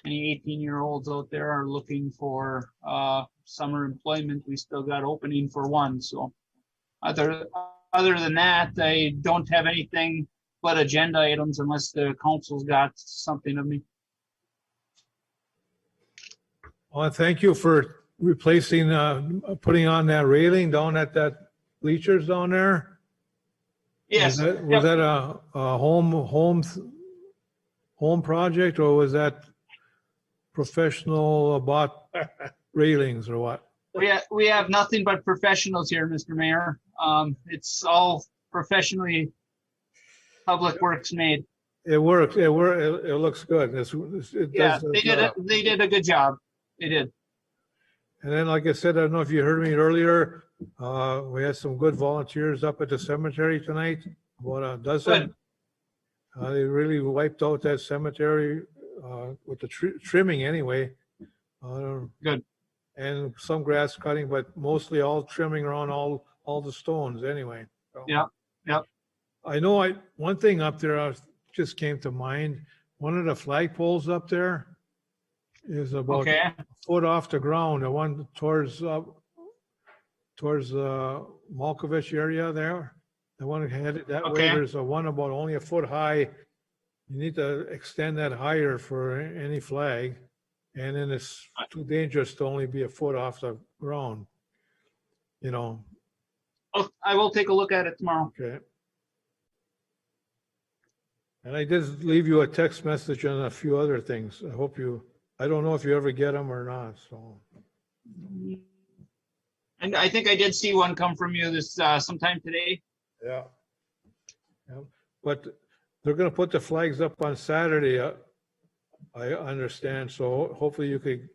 any 18-year-olds out there are looking for summer employment, we still got opening for one. So other than that, I don't have anything but agenda items unless the council's got something of me. Well, thank you for replacing, putting on that railing down at that bleachers down there. Yes. Was that a home project, or was that professional bought railings or what? We have nothing but professionals here, Mr. Mayor. It's all professionally Public Works made. It works. It looks good. They did a good job. They did. And then, like I said, I don't know if you heard me earlier, we had some good volunteers up at the cemetery tonight, about a dozen. They really wiped out that cemetery with the trimming anyway. Good. And some grass cutting, but mostly all trimming around all the stones anyway. So. Yeah. I know one thing up there just came to mind. One of the flagpoles up there is about a foot off the ground. The one towards the Malkovich area there. The one headed that way. There's one about only a foot high. You need to extend that higher for any flag. And then it's too dangerous to only be a foot off the ground. I will take a look at it tomorrow. Okay. And I did leave you a text message on a few other things. I don't know if you ever get them or not, so. And I think I did see one come from you this sometime today. Yeah. But they're gonna put the flags up on Saturday, I understand, so hopefully you could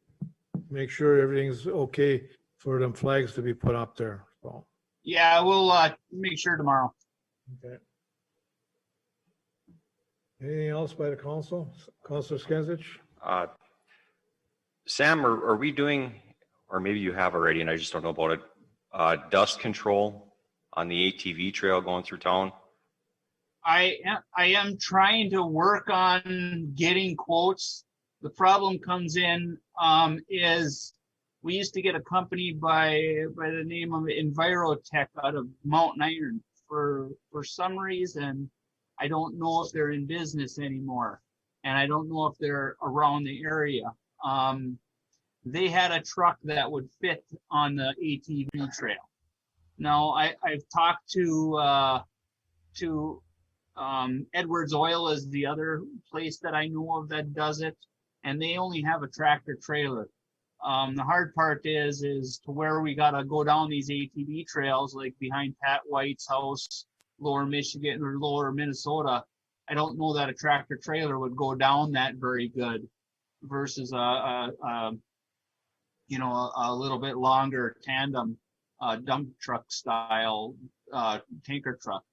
make sure everything's okay for them flags to be put up there, so. Yeah, we'll make sure tomorrow. Okay. Anything else by the council? Councilor Skinsich? Sam, are we doing, or maybe you have already and I just don't know about it, dust control on the ATV trail going through town? I am trying to work on getting quotes. The problem comes in is we used to get a company by the name of Envirotech out of Mountain Iron. For some reason, I don't know if they're in business anymore, and I don't know if they're around the area. They had a truck that would fit on the ATV trail. Now, I've talked to Edwards Oil is the other place that I know of that does it, and they only have a tractor trailer. The hard part is to where we gotta go down these ATV trails, like behind Pat White's house, lower Michigan or lower Minnesota, I don't know that a tractor trailer would go down that very good versus a little bit longer tandem dump truck style tanker truck.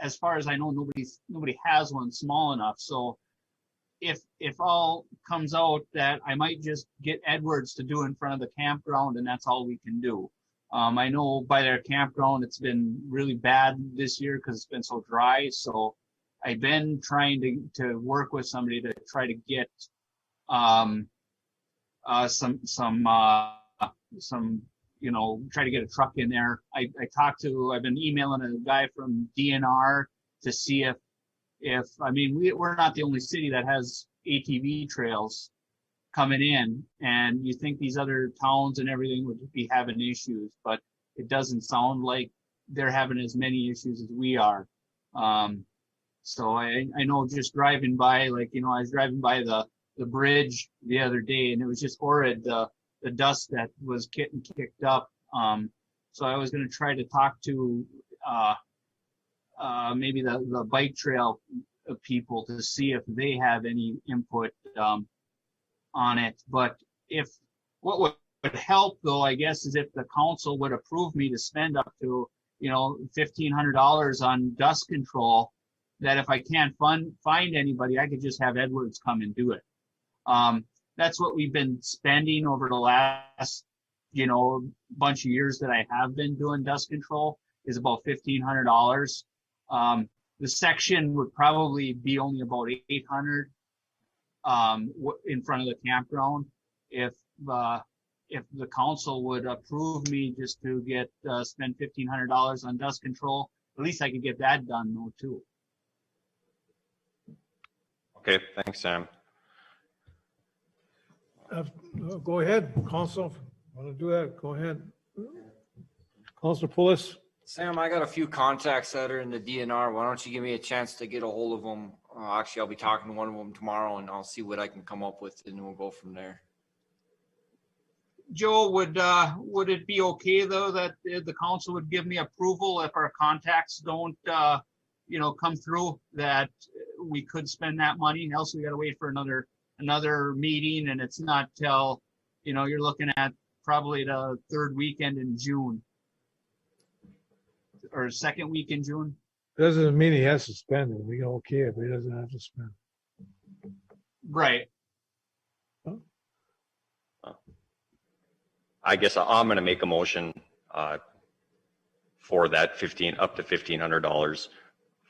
As far as I know, nobody has one small enough. So if all comes out that I might just get Edwards to do in front of the campground, and that's all we can do. I know by their campground it's been really bad this year because it's been so dry. So I've been trying to work with somebody to try to get try to get a truck in there. I've been emailing a guy from DNR to see we're not the only city that has ATV trails coming in, and you think these other towns and everything would be having issues, but it doesn't sound like they're having as many issues as we are. So I know just driving by, I was driving by the bridge the other day, and it was just horrid, the dust that was getting kicked up. So I was going to try to talk to maybe the bike trail people to see if they have any input on it. But what would help though, I guess, is if the council would approve me to spend up to $1,500 on dust control, that if I can't find anybody, I could just have Edwards come and do it. That's what we've been spending over the last, bunch of years that I have been doing dust control, is about $1,500. The section would probably be only about $800 in front of the campground. If the council would approve me just to spend $1,500 on dust control, at least I could get that done though too. Okay, thanks, Sam. Go ahead, Council. Want to do that? Go ahead. Councilor Pulis. Sam, I got a few contacts that are in the DNR. Why don't you give me a chance to get a hold of them? Actually, I'll be talking to one of them tomorrow, and I'll see what I can come up with, and we'll go from there. Joe, would it be okay though that the council would give me approval if our contacts don't come through, that we could spend that money? Else we got to wait for another meeting, and it's not till you're looking at probably the third weekend in June or second week in June. Doesn't mean he has to spend it. We okay it, but he doesn't have to spend. Right. I guess I'm going to make a motion for that up to $1,500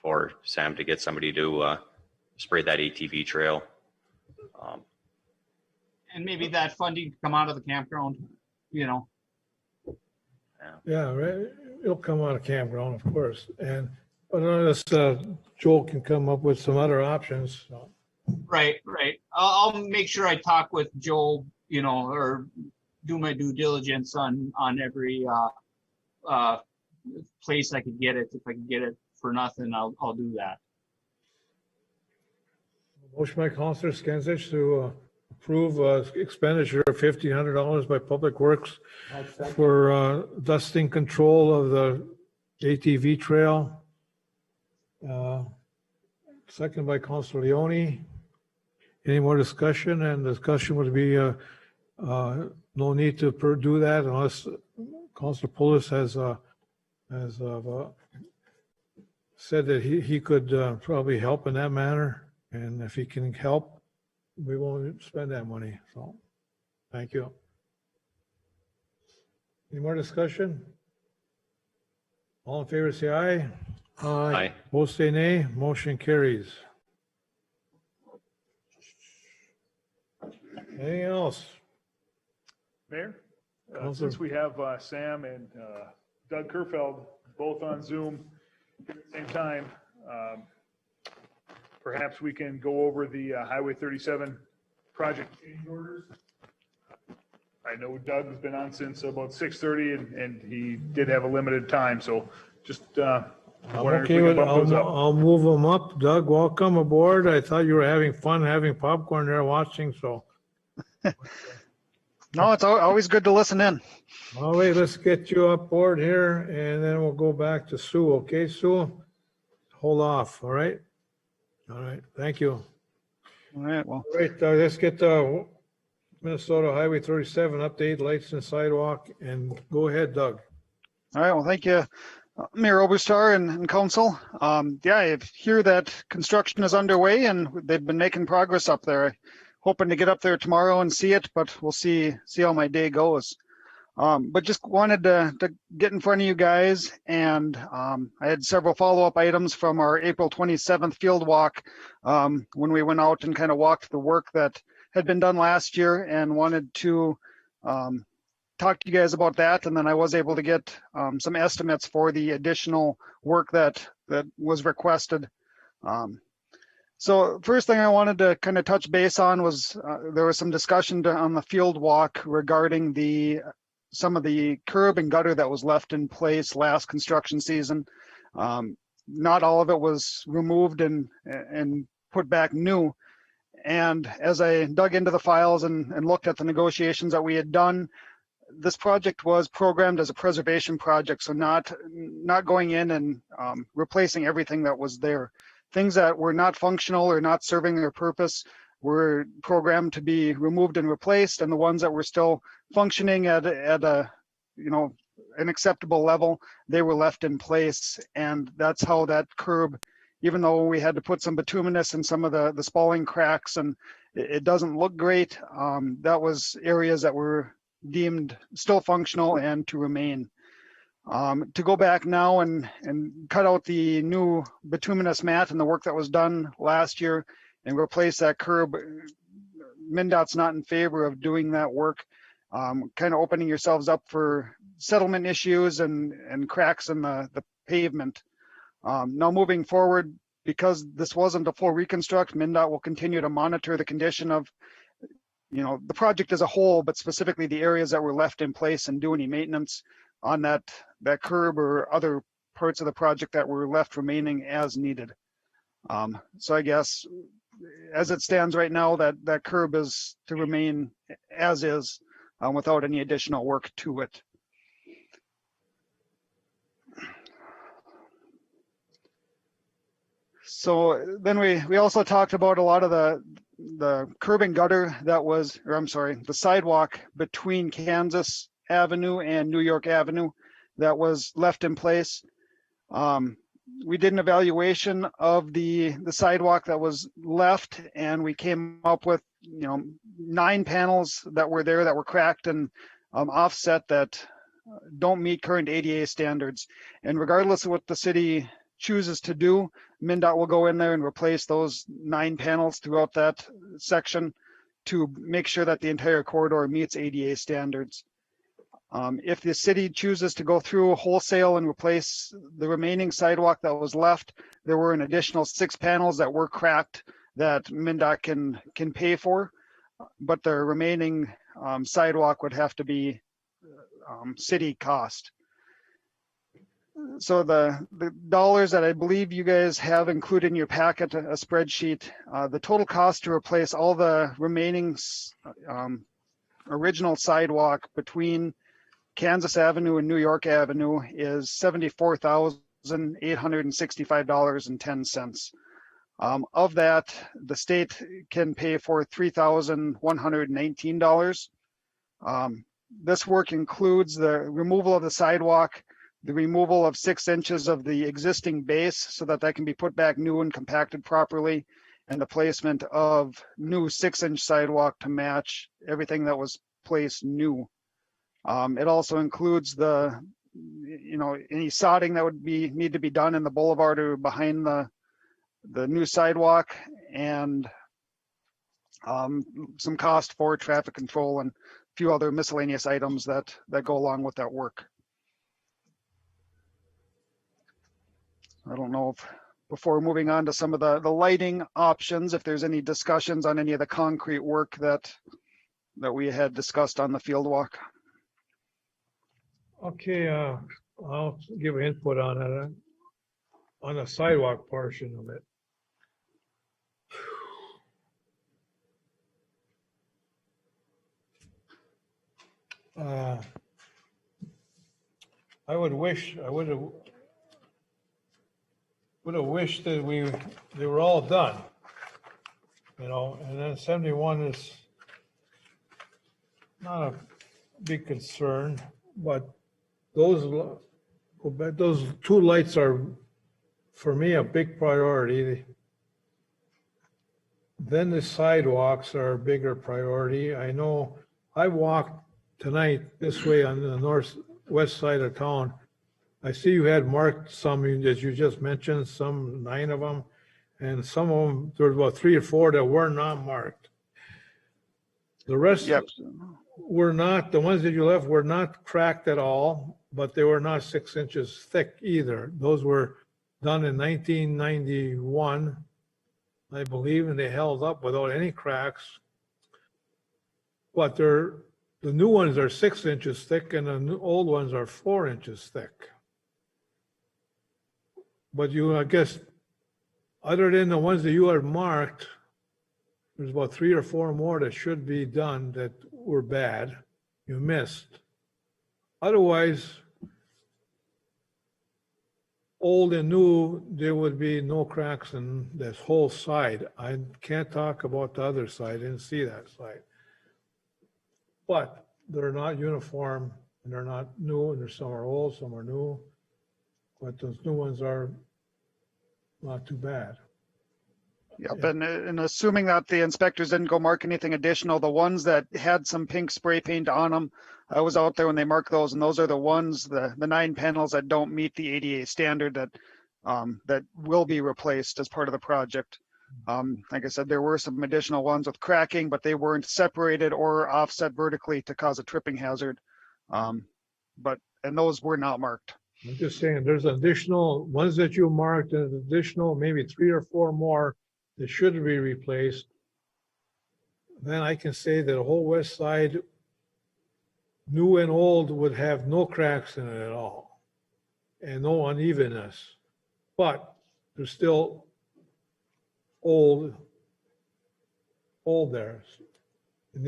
for Sam to get somebody to spray that ATV trail. And maybe that funding come out of the campground, Yeah, right. It'll come out of campground, of course. But unless Joel can come up with some other options. So. Right. I'll make sure I talk with Joel, or do my due diligence on every place I could get it. If I can get it for nothing, I'll do that. Motion by Councilor Skinsich to approve expenditure of $1,500 by Public Works for dusting control of the ATV trail. Second by Councilor Leone. Any more discussion? And discussion would be no need to do that unless Councilor Pulis has said that he could probably help in that manner. And if he can help, we won't spend that money. So, thank you. Any more discussion? All in favor, say aye. Aye. Opposed, say nay. Motion carries. Anything else? Mayor, Councilor. since we have Sam and Doug Kerfeld both on Zoom at the same time, perhaps we can go over the Highway 37 project change orders. I know Doug's been on since about 6:30 and he did have a limited time, so just I'm okay with it. I'll move them up. Doug, welcome aboard. I thought you were having fun having popcorn there watching, so. No, it's always good to listen in. All right, let's get you up board here and then we'll go back to Sue. Okay, Sue? Hold off, all right? All right, thank you. All right, well. All right, let's get the Minnesota Highway 37 update, lights and sidewalk, and go ahead, Doug. All right, well, thank you, Mayor Oberstar and Council. Yeah, I hear that construction is underway and they've been making progress up there. Hoping to get up there tomorrow and see it, but we'll see how my day goes. But just wanted to get in front of you guys, and I had several follow-up items from our April 27th field walk when we went out and kind of walked the work that had been done last year, and wanted to talk to you guys about that. And then I was able to get some estimates for the additional work that was requested. So first thing I wanted to kind of touch base on was there was some discussion on the field walk regarding some of the curb and gutter that was left in place last construction season. Not all of it was removed and put back new. And as I dug into the files and looked at the negotiations that we had done, this project was programmed as a preservation project, so not going in and replacing everything that was there. Things that were not functional or not serving their purpose were programmed to be removed and replaced, and the ones that were still functioning at a an acceptable level, they were left in place. And that's how that curb, even though we had to put some bituminous in some of the spalling cracks and it doesn't look great, that was areas that were deemed still functional and to remain. To go back now and cut out the new bituminous mat and the work that was done last year and replace that curb, MnDOT's not in favor of doing that work, kind of opening yourselves up for settlement issues and cracks in the pavement. Now moving forward, because this wasn't a full reconstruct, MnDOT will continue to monitor the condition of the project as a whole, but specifically the areas that were left in place and do any maintenance on that curb or other parts of the project that were left remaining as needed. So I guess as it stands right now, that curb is to remain as is without any additional work to it. So then we also talked about a lot of the curb and gutter that was, or I'm sorry, the sidewalk between Kansas Avenue and New York Avenue that was left in place. We did an evaluation of the sidewalk that was left, and we came up with 9 panels that were there that were cracked and offset that don't meet current ADA standards. And regardless of what the city chooses to do, MnDOT will go in there and replace those 9 panels throughout that section to make sure that the entire corridor meets ADA standards. If the city chooses to go through wholesale and replace the remaining sidewalk that was left, there were an additional 6 panels that were cracked that MnDOT can pay for, but the remaining sidewalk would have to be city cost. So the dollars that I believe you guys have included in your packet, a spreadsheet, the total cost to replace all the remaining original sidewalk between Kansas Avenue and New York Avenue is $74,865.10. Of that, the state can pay for $3,119. This work includes the removal of the sidewalk, the removal of 6 inches of the existing base so that can be put back new and compacted properly, and the placement of new 6-inch sidewalk to match everything that was placed new. It also includes the, any sodding that would need to be done in the boulevard or behind the new sidewalk, and some cost for traffic control and a few other miscellaneous items that go along with that work. I don't know if before moving on to some of the lighting options, if there's any discussions on any of the concrete work that we had discussed on the field walk. Okay, I'll give input on it, on the sidewalk portion of it. I would wish, I would have wished that they were all done. You know, and then 71 is not a big concern, but those two lights are, for me, a big priority. Then the sidewalks are a bigger priority. I know I walked tonight this way on the northwest side of town. I see you had marked some that you just mentioned, some 9 of them, and some of them, there was about 3 or 4 that were not marked. The rest were not, the ones that you left were not cracked at all, but they were not 6 inches thick either. Those were done in 1991, I believe, and they held up without any cracks. But the new ones are 6 inches thick and the old ones are 4 inches thick. But I guess, other than the ones that you had marked, there's about 3 or 4 more that should be done that were bad. You missed. Otherwise, old and new, there would be no cracks in this whole side. I can't talk about the other side. I didn't see that side. But they're not uniform and they're not new, and there's some are old, some are new. But those new ones are not too bad. Yep, and assuming that the inspectors didn't go mark anything additional, the ones that had some pink spray paint on them, I was out there when they marked those, and those are the ones, the 9 panels that don't meet the ADA standard that will be replaced as part of the project. Like I said, there were some additional ones with cracking, but they weren't separated or offset vertically to cause a tripping hazard. And those were not marked. I'm just saying, there's additional ones that you marked, and additional maybe 3 or 4 more that should be replaced. Then I can say that the whole west side, new and old, would have no cracks in it at all and no unevenness. But there's still old there. And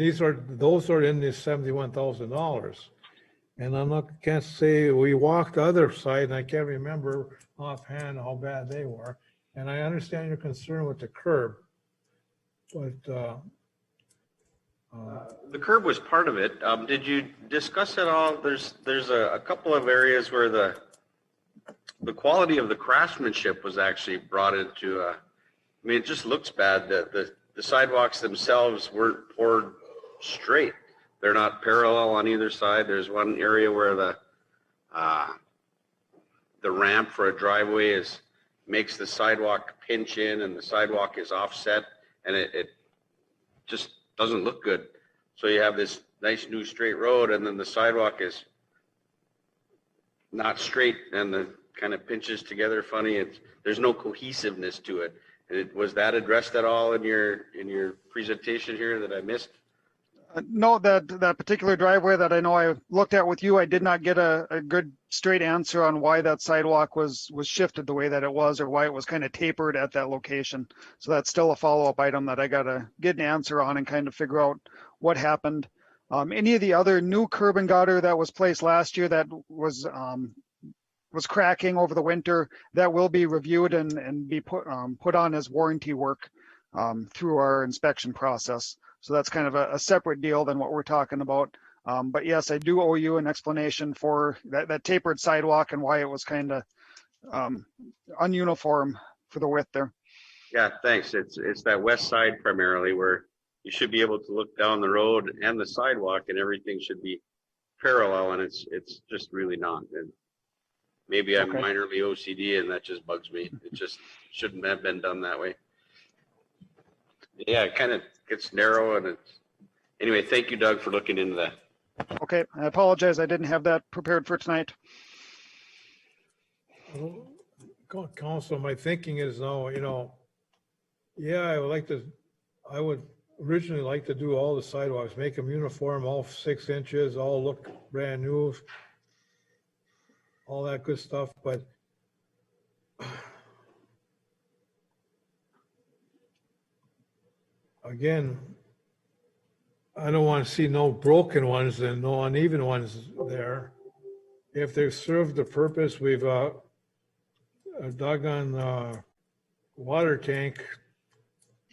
those are in this $71,000. And can't say, we walked the other side, and I can't remember offhand how bad they were. And I understand your concern with the curb, but The curb was part of it. Did you discuss at all? There's a couple of areas where the quality of the craftsmanship was actually brought into. I mean, it just looks bad that the sidewalks themselves weren't poured straight. They're not parallel on either side. There's one area where the ramp for a driveway makes the sidewalk pinch in, and the sidewalk is offset, and it just doesn't look good. So you have this nice new straight road, and then the sidewalk is not straight, and the kind of pinches together funny. There's no cohesiveness to it. And was that addressed at all in your presentation here that I missed? No, that particular driveway that I know I looked at with you, I did not get a good straight answer on why that sidewalk was shifted the way that it was, or why it was kind of tapered at that location. So that's still a follow-up item that I got to get an answer on and kind of figure out what happened. Any of the other new curb and gutter that was placed last year that was cracking over the winter, that will be reviewed and be put on as warranty work through our inspection process. So that's kind of a separate deal than what we're talking about. But yes, I do owe you an explanation for that tapered sidewalk and why it was kind of ununiform for the width there. Yeah, thanks. It's that west side primarily where you should be able to look down the road and the sidewalk, and everything should be parallel, and it's just really not. And maybe I'm minorly OCD, and that just bugs me. It just shouldn't have been done that way. Yeah, it kind of gets narrow, and anyway, thank you, Doug, for looking into that. Okay, I apologize. I didn't have that prepared for tonight. Council, my thinking is now, yeah, I would originally like to do all the sidewalks, make them uniform, all 6 inches, all look brand new, all that good stuff, but again, I don't want to see no broken ones and no uneven ones there. If they've served the purpose, we've dug on water tank,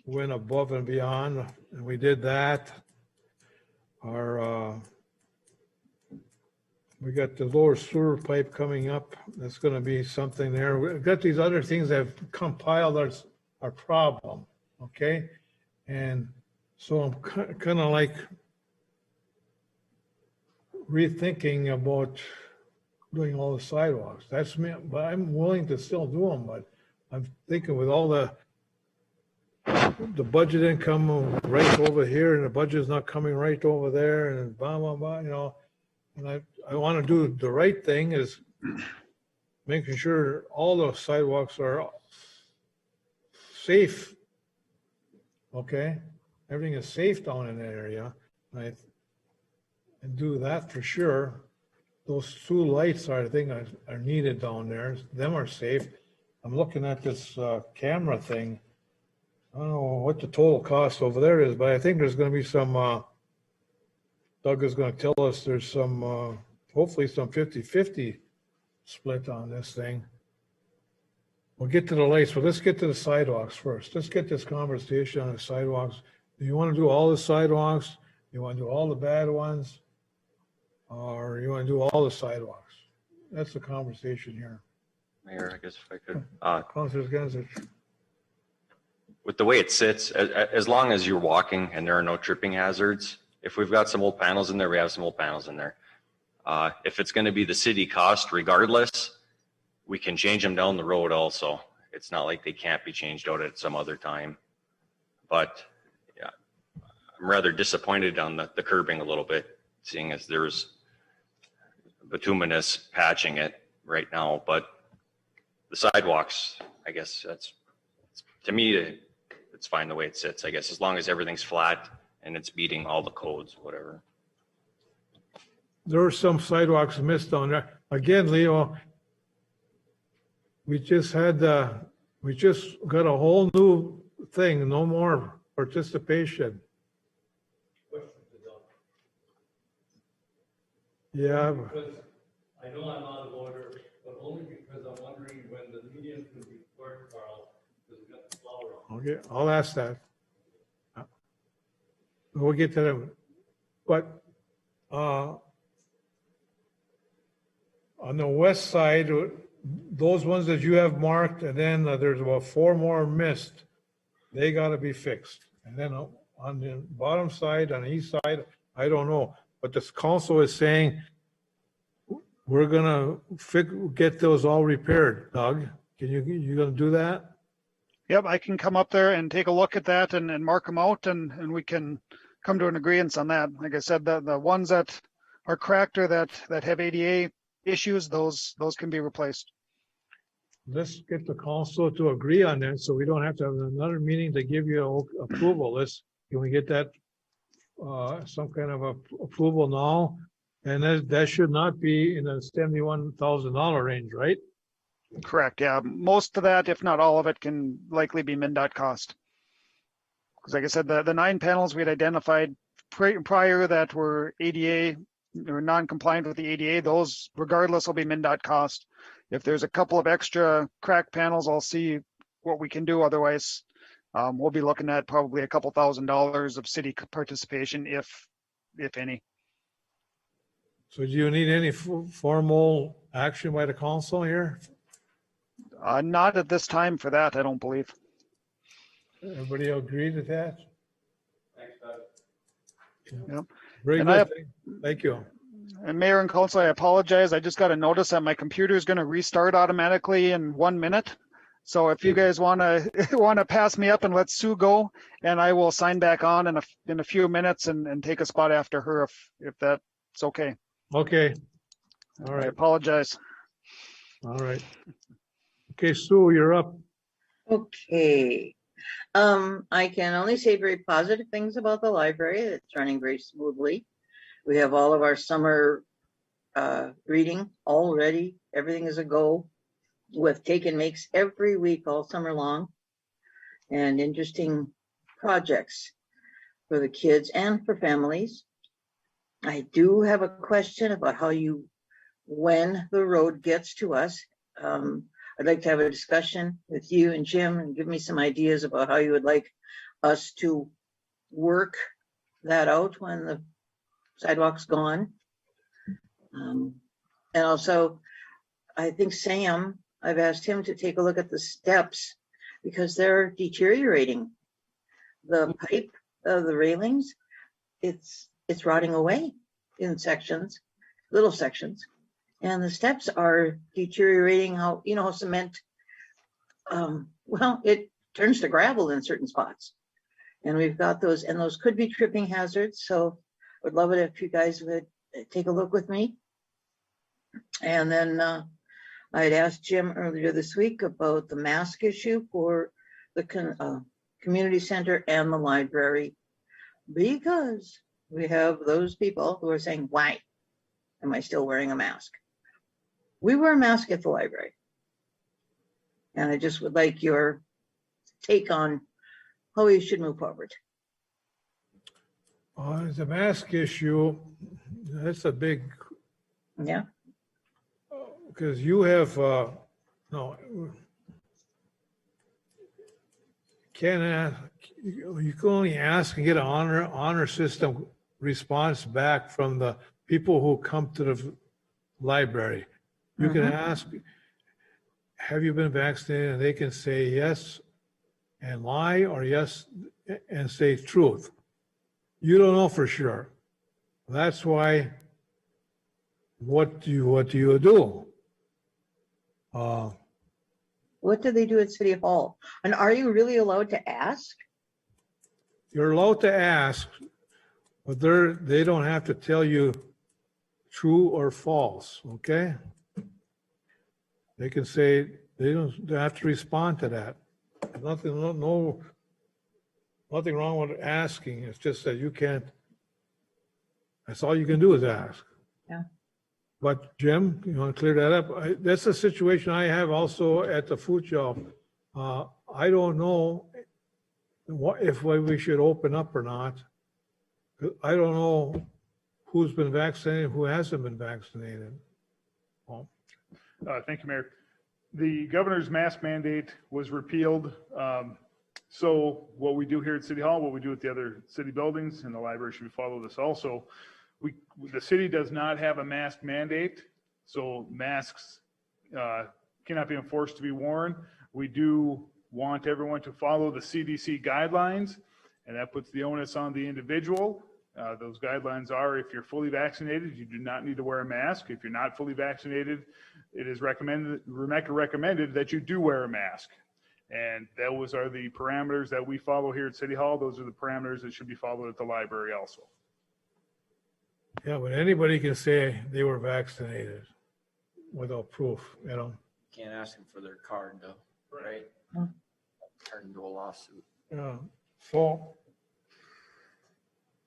went above and beyond, and we did that. Our we got the lower sewer pipe coming up. That's going to be something there. We've got these other things that have compiled our problem, okay? And so I'm kind of like rethinking about doing all the sidewalks. That's me, but I'm willing to still do them, but I'm thinking with all the budget income right over here and the budget's not coming right over there and blah, blah, blah, you know, and I want to do the right thing is making sure all the sidewalks are safe. Okay, everything is safe down in that area. And do that for sure. Those two lights are, I think, are needed down there. Them are safe. I'm looking at this camera thing. I don't know what the total cost over there is, but I think there's going to be some, Doug is going to tell us there's some, hopefully some 50-50 split on this thing. We'll get to the lights, but let's get to the sidewalks first. Let's get this conversation on the sidewalks. Do you want to do all the sidewalks? You want to do all the bad ones? Or you want to do all the sidewalks? That's the conversation here. Mayor, I guess if I could, Councilor Gansich. with the way it sits, as long as you're walking and there are no tripping hazards, if we've got some old panels in there, we have some old panels in there. If it's going to be the city cost regardless, we can change them down the road also. It's not like they can't be changed out at some other time. But yeah, I'm rather disappointed on the curbing a little bit, seeing as there's bituminous patching it right now. But the sidewalks, I guess that's, to me, it's fine the way it sits, I guess, as long as everything's flat and it's meeting all the codes, whatever. There are some sidewalks missed on there. Again, Leo, we just got a whole new thing, no more participation. Yeah. Because I know I'm out of order, but only because I'm wondering when the median can be poured, Carl, because we got the flower on. Okay, I'll ask that. We'll get to them. But on the west side, those ones that you have marked, and then there's about 4 more missed, they got to be fixed. And then on the bottom side, on the east side, I don't know. But this council is saying we're gonna get those all repaired. Doug, you gonna do that? Yep, I can come up there and take a look at that and mark them out and we can come to an agreement on that. Like I said, the ones that are cracked or that have ADA issues, those can be replaced. Let's get the council to agree on that so we don't have to have another meeting to give you approval. Can we get that some kind of approval now? And that should not be in the $71,000 range, right? Correct, yeah. Most of that, if not all of it, can likely be MnDOT cost. Because like I said, the 9 panels we had identified prior that were ADA or non-compliant with the ADA, those regardless will be MnDOT cost. If there's a couple of extra crack panels, I'll see what we can do. Otherwise, we'll be looking at probably a couple $1,000s of city participation, if any. So do you need any formal action by the council here? Not at this time for that, I don't believe. Everybody agree to that? Thanks, Doug. Yep. Very And good. Thank you. And Mayor and Council, I apologize. I just got a notice that my computer is going to restart automatically in 1 minute. So if you guys want to pass me up and let Sue go, and I will sign back on in a few minutes and take a spot after her if that's okay. Okay. All right. I apologize. All right. Okay, Sue, you're up. Okay. I can only say very positive things about the library. It's running very smoothly. We have all of our summer reading all ready. Everything is a go with take and makes every week all summer long and interesting projects. for the kids and for families. I do have a question about when the road gets to us. I'd like to have a discussion with you and Jim and give me some ideas about how you would like us to work that out when the sidewalk's gone. And also, I think Sam, I've asked him to take a look at the steps because they're deteriorating. The pipe of the railings, it's rotting away in sections, little sections. And the steps are deteriorating. How, cement, well, it turns to gravel in certain spots. And we've got those, and those could be tripping hazards. So I would love it if you guys would take a look with me. And then I had asked Jim earlier this week about the mask issue for the community center and the library, because we have those people who are saying, why am I still wearing a mask? We wear a mask at the library. And I just would like your take on how we should move forward. The mask issue, that's a big. Yeah. Because you have, you can only ask and get an honor system response back from the people who come to the library. You can ask, have you been vaccinated? And they can say yes and lie, or yes and say truth. You don't know for sure. That's why, what do you do? What do they do at City Hall? And are you really allowed to ask? You're allowed to ask, but they don't have to tell you true or false, okay? They can say, they have to respond to that. Nothing wrong with asking. It's just that you can't, that's all you can do is ask. Yeah. But Jim, you want to clear that up? That's a situation I have also at the food shelf. I don't know if we should open up or not. I don't know who's been vaccinated, who hasn't been vaccinated. Well, Thank you, Mayor. The governor's mask mandate was repealed. So what we do here at City Hall, what we do at the other city buildings, and the library should follow this also. The city does not have a mask mandate, so masks cannot be enforced to be worn. We do want everyone to follow the CDC guidelines, and that puts the onus on the individual. Those guidelines are, if you're fully vaccinated, you do not need to wear a mask. If you're not fully vaccinated, it is recommended that you do wear a mask. And those are the parameters that we follow here at City Hall. Those are the parameters that should be followed at the library also. yeah, but anybody can say they were vaccinated without proof, Can't ask them for their card though, right? Turn into a lawsuit. Yeah, so,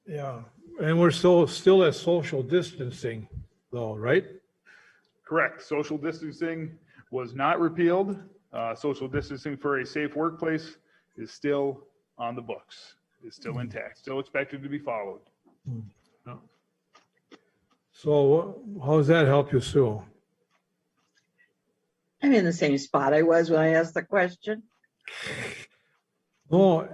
yeah, and we're still at social distancing though, right? Correct. Social distancing was not repealed. Social distancing for a safe workplace is still on the books. It's still intact, still expected to be followed. Yeah. So how does that help you, Sue? I'm in the same spot I was when I asked the question. No,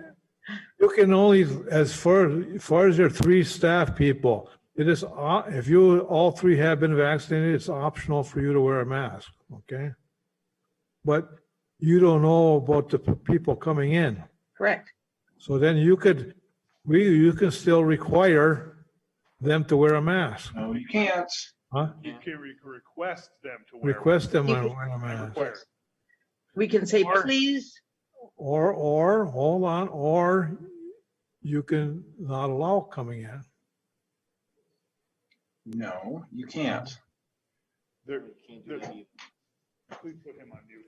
you can only, as far as your 3 staff people, it is, if you all 3 have been vaccinated, it's optional for you to wear a mask, okay? But you don't know about the people coming in. Correct. So then you can still require them to wear a mask. No, you can't. Huh? You can request them to wear Request them to You wear a mask. Require. We can say, please. Or, hold on, or you can not allow coming in. No, you can't. Please put him on mute.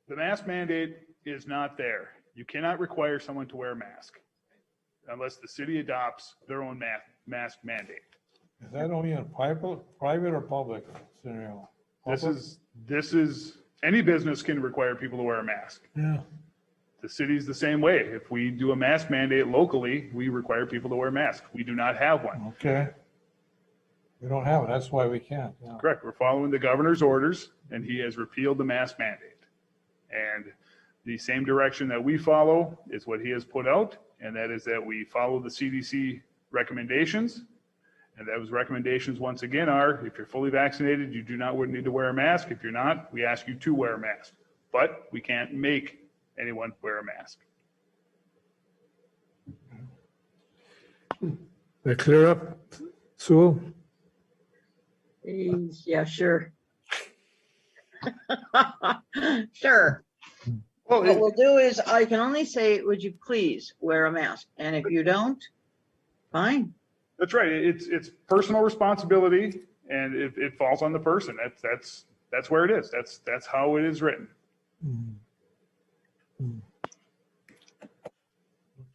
The mask mandate is not there. You cannot require someone to wear a mask unless the city adopts their own mask mandate. Is that only in private or public scenario? This is, any business can require people to wear a mask. Yeah. The city's the same way. If we do a mask mandate locally, we require people to wear masks. We do not have one. Okay. We don't have it. That's why we can't. Yeah. Correct. We're following the governor's orders, and he has repealed the mask mandate. And the same direction that we follow is what he has put out, and that is that we follow the CDC recommendations. And those recommendations, once again, are if you're fully vaccinated, you do not need to wear a mask. If you're not, we ask you to wear a mask. But we can't make anyone wear a mask. That clear up, Sue? Yeah, sure. Sure. Well, What we'll do is I can only say, would you please wear a mask? And if you don't, fine. That's right. It's personal responsibility, and it falls on the person. That's where it is. That's how it is written.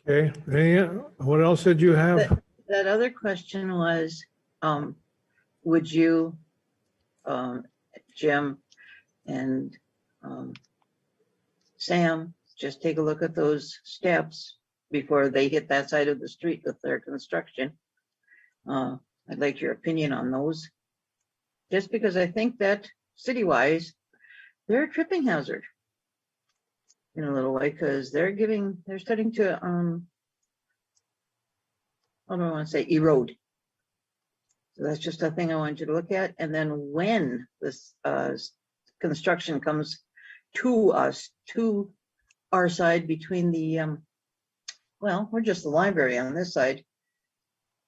Okay. What else did you have? That other question was, would you, Jim and Sam, just take a look at those steps before they hit that side of the street with their construction? I'd like your opinion on those. Just because I think that city-wise, they're a tripping hazard in a little way, because they're starting to, I don't want to say erode. So that's just a thing I want you to look at. And then when this construction comes to us, to our side between the, well, we're just the library on this side.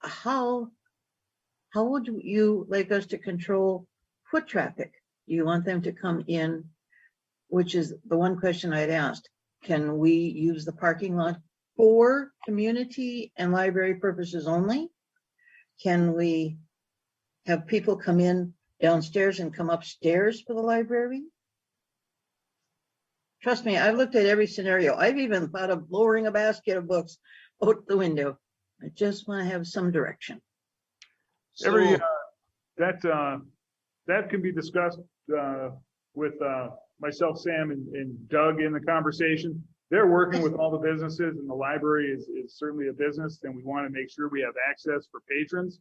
How would you like us to control foot traffic? Do you want them to come in, which is the one question I'd asked. Can we use the parking lot for community and library purposes only? Can we have people come in downstairs and come upstairs for the library? Trust me, I've looked at every scenario. I've even thought of lowering a basket of books out the window. I just want to have some direction. That can be discussed with myself, Sam, and Doug in the conversation. They're working with all the businesses, and the library is certainly a business, and we want to make sure we have access for patrons.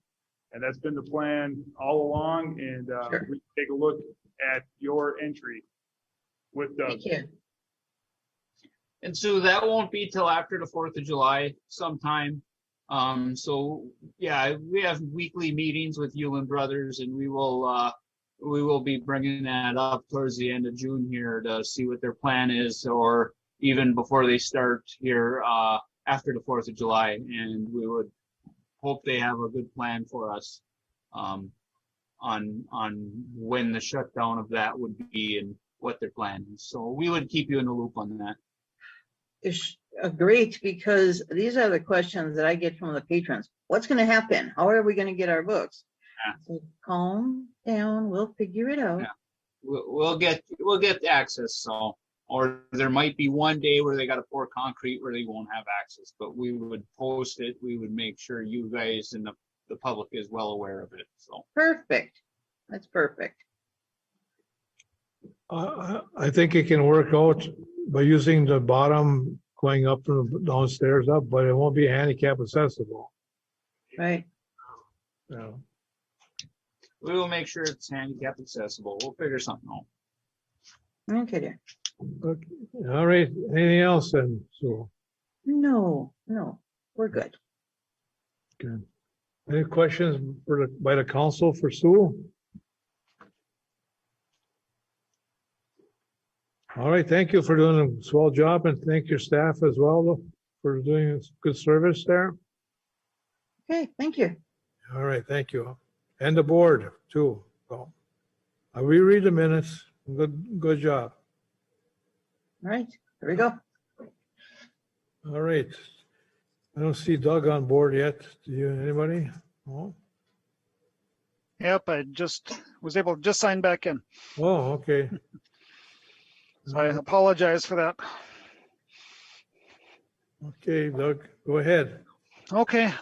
And that's been the plan all along. And Sure. we take a look at your entry with Doug. Thank you. And so that won't be till after the 4th of July sometime. So yeah, we have weekly meetings with Hewlin Brothers, and we will be bringing that up towards the end of June here to see what their plan is, or even before they start here after the 4th of July. And we would hope they have a good plan for us on when the shutdown of that would be and what their plan is. So we would keep you in the loop on that. It's great, because these are the questions that I get from the patrons. What's going to happen? How are we going to get our books? Yeah. So calm down. We'll figure it out. Yeah. We'll get access. So, or there might be one day where they got to pour concrete where they won't have access, but we would post it. We would make sure you guys and the public is well aware of it. So Perfect. That's perfect. I think it can work out by using the bottom going up and downstairs up, but it won't be handicap accessible. Right. Yeah. we will make sure it's handicap accessible. We'll figure something out. Okay, dear. Okay. All right. Anything else then? So No, we're good. good. Any questions by the council for Sue? All right, thank you for doing a swell job, and thank your staff as well for doing good service there. Okay, thank you. All right, thank you. And the board too. So, I reread the minutes. Good job. All right, here we go. All right. I don't see Doug on board yet. Do you, anybody? Oh, Yep, I just was able to just sign back in. oh, okay. So I apologize for that. Okay, Doug, go ahead. Okay,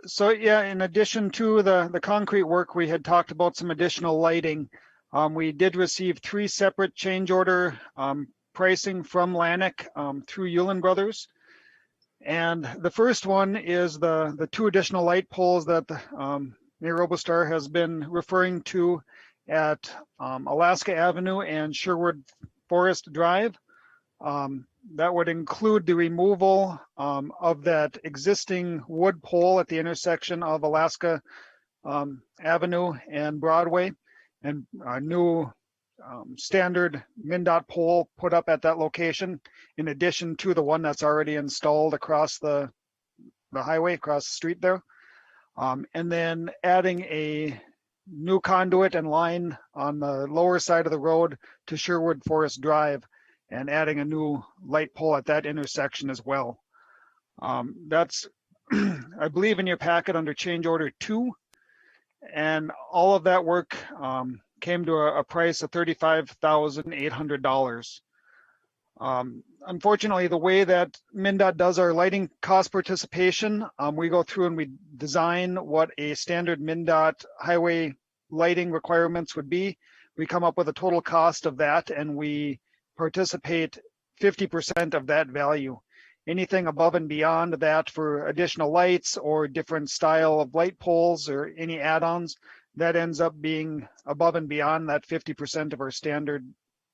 so yeah, in addition to the concrete work, we had talked about some additional lighting. We did receive 3 separate change order pricing from Lanik through Yulin Brothers. And the first one is the two additional light poles that Mayor Robestar has been referring to at Alaska Avenue and Sherwood Forest Drive. That would include the removal of that existing wood pole at the intersection of Alaska Avenue and Broadway, and a new standard MnDOT pole put up at that location, in addition to the one that's already installed across the highway, across the street there. And then adding a new conduit and line on the lower side of the road to Sherwood Forest Drive, and adding a new light pole at that intersection as well. That's, I believe, in your packet under change order 2. And all of that work came to a price of $35,800. Unfortunately, the way that MnDOT does our lighting cost participation, we go through and we design what a standard MnDOT highway lighting requirements would be. We come up with a total cost of that, and we participate 50% of that value. Anything above and beyond that for additional lights or different style of light poles or any add-ons, that ends up being above and beyond that 50% of our standard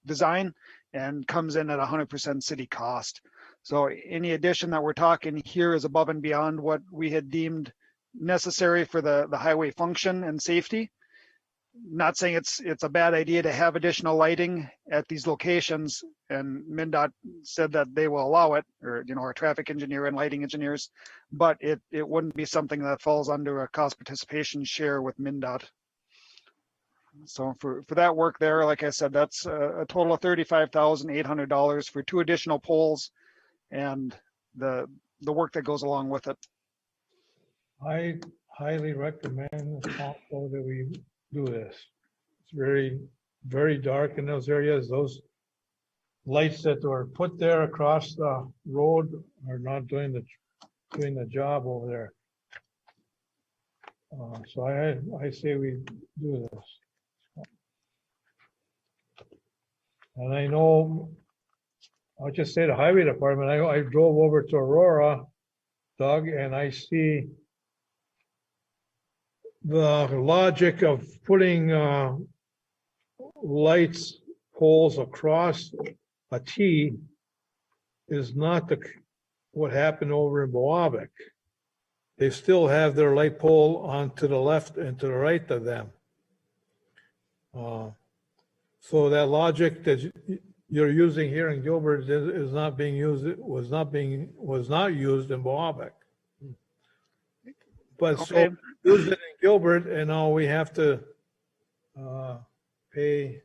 design and comes in at 100% city cost. So any addition that we're talking here is above and beyond what we had deemed necessary for the highway function and safety. Not saying it's a bad idea to have additional lighting at these locations, and MnDOT said that they will allow it, or our traffic engineer and lighting engineers, but it wouldn't be something that falls under a cost participation share with MnDOT. So for that work there, like I said, that's a total of $35,800 for 2 additional poles and the work that goes along with it. I highly recommend also that we do this. It's very, very dark in those areas. Those lights that were put there across the road are not doing the job over there. So I say we do this. And I know, I'll just say the highway department, I drove over to Aurora, Doug, and I see the logic of putting lights poles across a T is not what happened over in Boavic. They still have their light pole on to the left and to the right of them. So that logic that you're using here in Gilbert is not being used. Was not used in Boavic. But Okay. so use it in Gilbert, and now we have to pay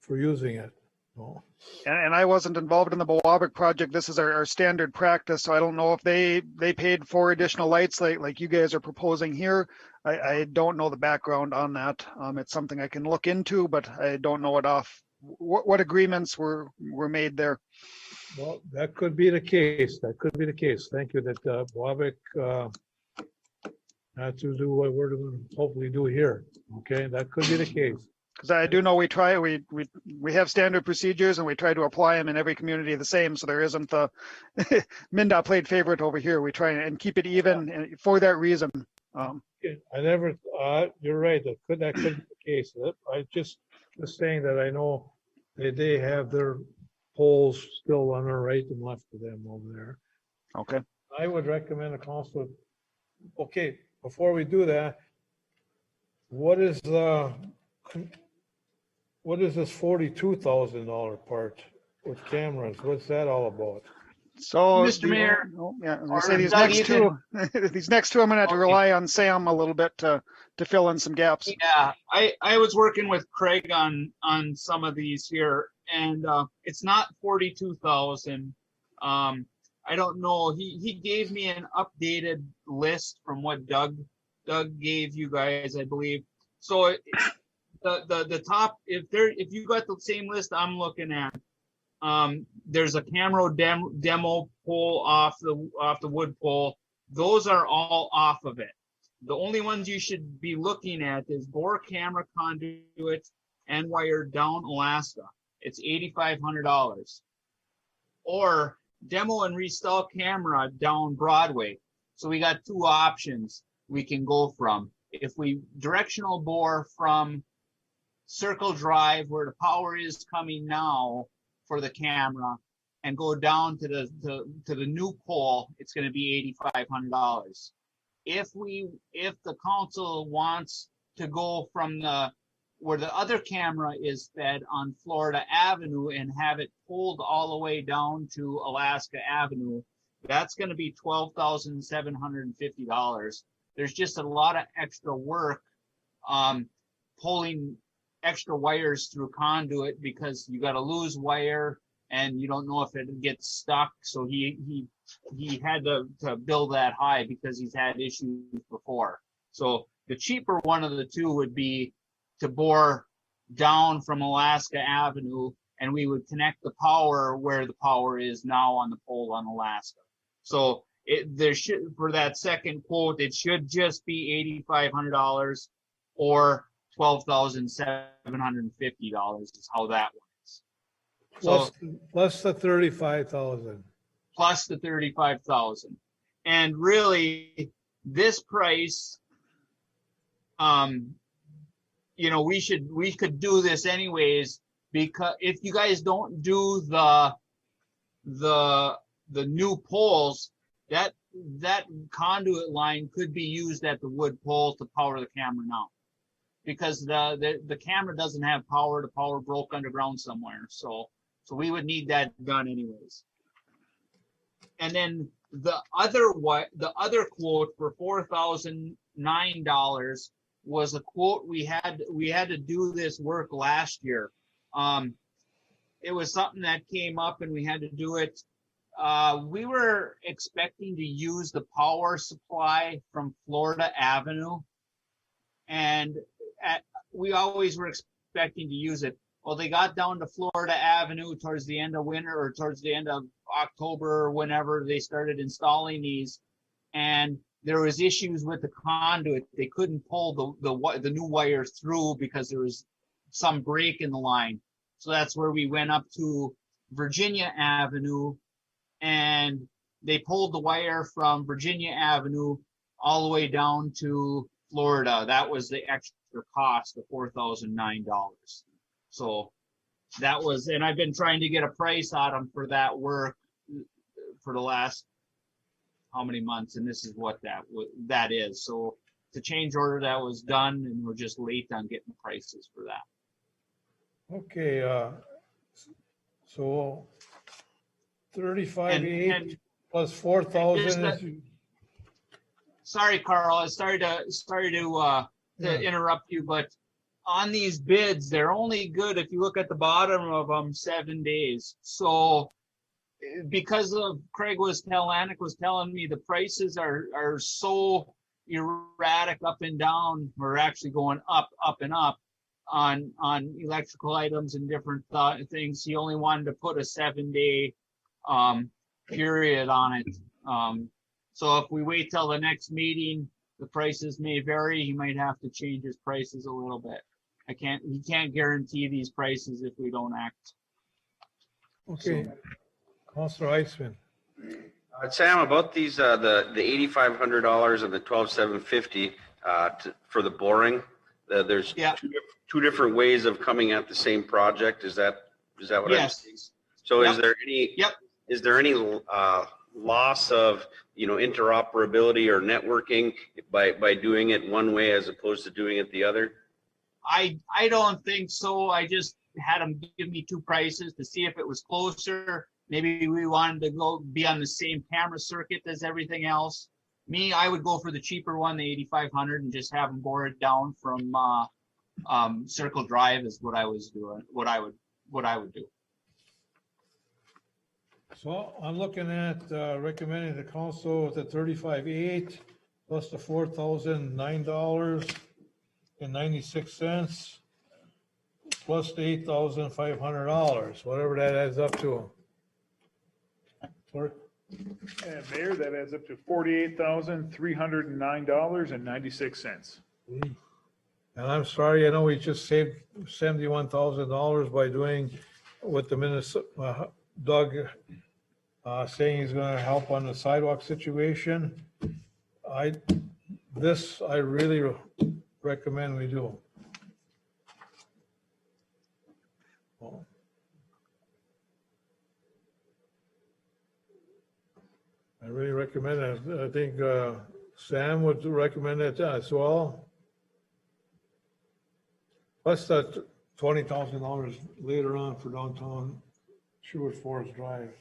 for using it. So. And I wasn't involved in the Boavic project. This is our standard practice, so I don't know if they paid for additional lights like you guys are proposing here. I don't know the background on that. It's something I can look into, but I don't know it off. What agreements were made there? Well, that could be the case. That could be the case. Thank you that Boavic had to do what we're going to hopefully do here. Okay, that could be the case. Because I do know we have standard procedures and we try to apply them in every community the same, so there isn't the MnDOT played favorite over here. We try and keep it even, and for that reason. I never. You're right. That could be the case. I just was saying that I know they have their poles still on the right and left of them over there. Okay. I would recommend a council. Okay, before we do that, what is this $42,000 part with cameras? What's that all about? So, Mr. Mayor, yeah, or say these Doug, next you two, these next two, I'm gonna have to rely on Sam a little bit to fill in some gaps. Yeah, I was working with Craig on some of these here, and it's not 42,000. I don't know. He gave me an updated list from what Doug gave you guys, I believe. So the top, if you got the same list I'm looking at, there's a camera demo pole off the wood pole. Those are all off of it. The only ones you should be looking at is bore camera conduit and wire down Alaska. It's $8,500. or demo and reinstall camera down Broadway. So we got two options we can go from. If we directional bore from Circle Drive where the power is coming now for the camera and go down to the new pole, it's going to be $8,500. If the council wants to go from where the other camera is fed on Florida Avenue and have it pulled all the way down to Alaska Avenue, that's going to be $12,750. There's just a lot of extra work pulling extra wires through conduit because you got to lose wire and you don't know if it gets stuck. So he had to build that high because he's had issues before. So the cheaper one of the two would be to bore down from Alaska Avenue, and we would connect the power where the power is now on the pole on Alaska. So there should, for that second quote, it should just be $8,500 or $12,750 is how that works. Plus the 35,000. Plus the 35,000. And really, this price, you know, we could do this anyways, because if you guys don't do the new poles, that conduit line could be used at the wood pole to power the camera now, because the camera doesn't have power. The power broke underground somewhere, so we would need that done anyways. And then the other quote for $4,009 was a quote we had to do this work last year. It was something that came up and we had to do it. We were expecting to use the power supply from Florida Avenue, and we always were expecting to use it. Well, they got down to Florida Avenue towards the end of winter or towards the end of October or whenever they started installing these, and there was issues with the conduit. They couldn't pull the new wires through because there was some break in the line. So that's where we went up to Virginia Avenue, and they pulled the wire from Virginia Avenue all the way down to Florida. That was the extra cost of $4,009. So that was, and I've been trying to get a price on them for that work for the last how many months, and this is what that is. So the change order that was done, and we're just late on getting prices for that. Okay, so 35,800 plus 4,000. Sorry, Carl, I started to interrupt you, but on these bids, they're only good if you look at the bottom of them 7 days. So because of Flanagan was telling me the prices are so erratic up and down, we're actually going up and up on electrical items and different things. He only wanted to put a 7-day period on it. So if we wait till the next meeting, the prices may vary. He might have to change his prices a little bit. He can't guarantee these prices if we don't act. Okay, Councilor Eichmann. Sam, about these, the $8,500 and the $12,750 for the boring, there's two different ways of coming at the same project. Is that what I'm saying? So is there any loss of, interoperability or networking by doing it one way as opposed to doing it the other? I don't think so. I just had them give me two prices to see if it was closer. Maybe we wanted to be on the same camera circuit as everything else. Me, I would go for the cheaper one, the 8,500, and just have them bore it down from Circle Drive is what I was doing. What I would do. So I'm looking at recommending the council with the 35,800 plus the $4,009.96 plus the $8,500, whatever that adds up to. Clerk? And Mayor, that adds up to $48,309.96. And I'm sorry, I know we just saved $71,000 by doing what the Minnesota Doug saying he's gonna help on the sidewalk situation. I really recommend we do. I really recommend it. I think Sam would recommend it as well. Plus that $20,000 later on for downtown Sherwood Forest Drive.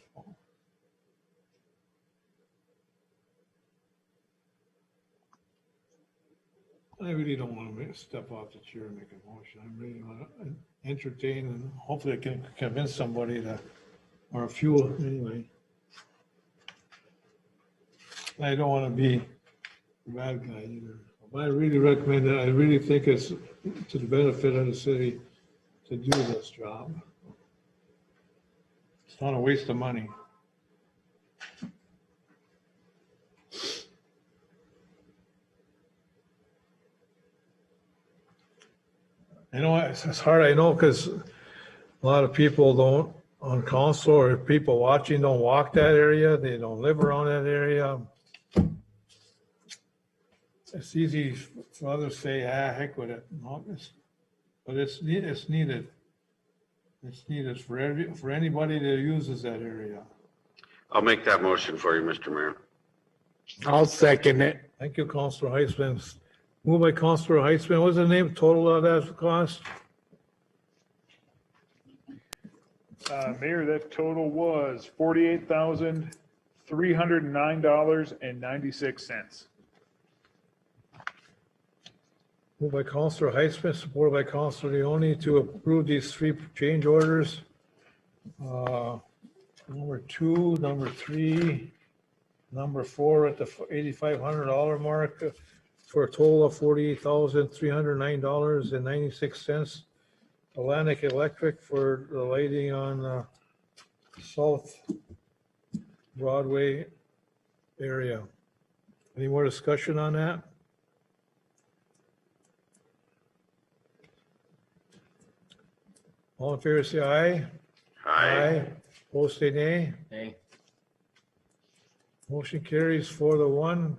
I really don't want to step off the chair and make a motion. I really want to entertain and hopefully I can convince somebody to, or a few anyway. I don't want to be a bad guy either. But I really recommend it. I really think it's to the benefit of the city to do this job. It's not a waste of money. I know it's hard, I know, because a lot of people don't, on council or people watching don't walk that area. They don't live around that area. It's easy for others to say, heck with it. No, but it's needed. It's needed for anybody that uses that area. I'll make that motion for you, Mr. Mayor. I'll second it. Thank you, Councilor Heisman. Moved by Councilor Heisman. What's the name total of that cost? Mayor, that total was $48,309.96. Moved by Councilor Heisman, supported by Councilor Leone to approve these three change orders. Number 2, number 3, number 4 at the $8,500 mark for a total of $48,309.96. Atlantic Electric for the lighting on South Broadway area. Any more discussion on that? All in favor, say aye. Aye. Opposed, say nay. Nay. Motion carries 4-1.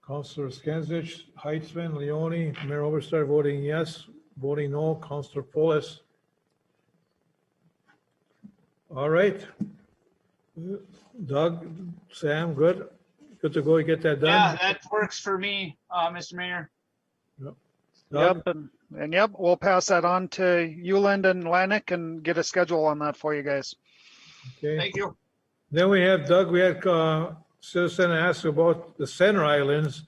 Councilor Skinsich, Heitzman, Leone, Mayor Oberstar voting yes, voting no, Councilor Polis. All right. Doug, Sam, good? Good to go get that done? Yeah, that works for me, Mr. Mayor. Doug? Yep, and yep, we'll pass that on to Uland and Lanik and get a schedule on that for you guys. Okay. Thank you. Then we have Doug, we had citizen ask about the center islands.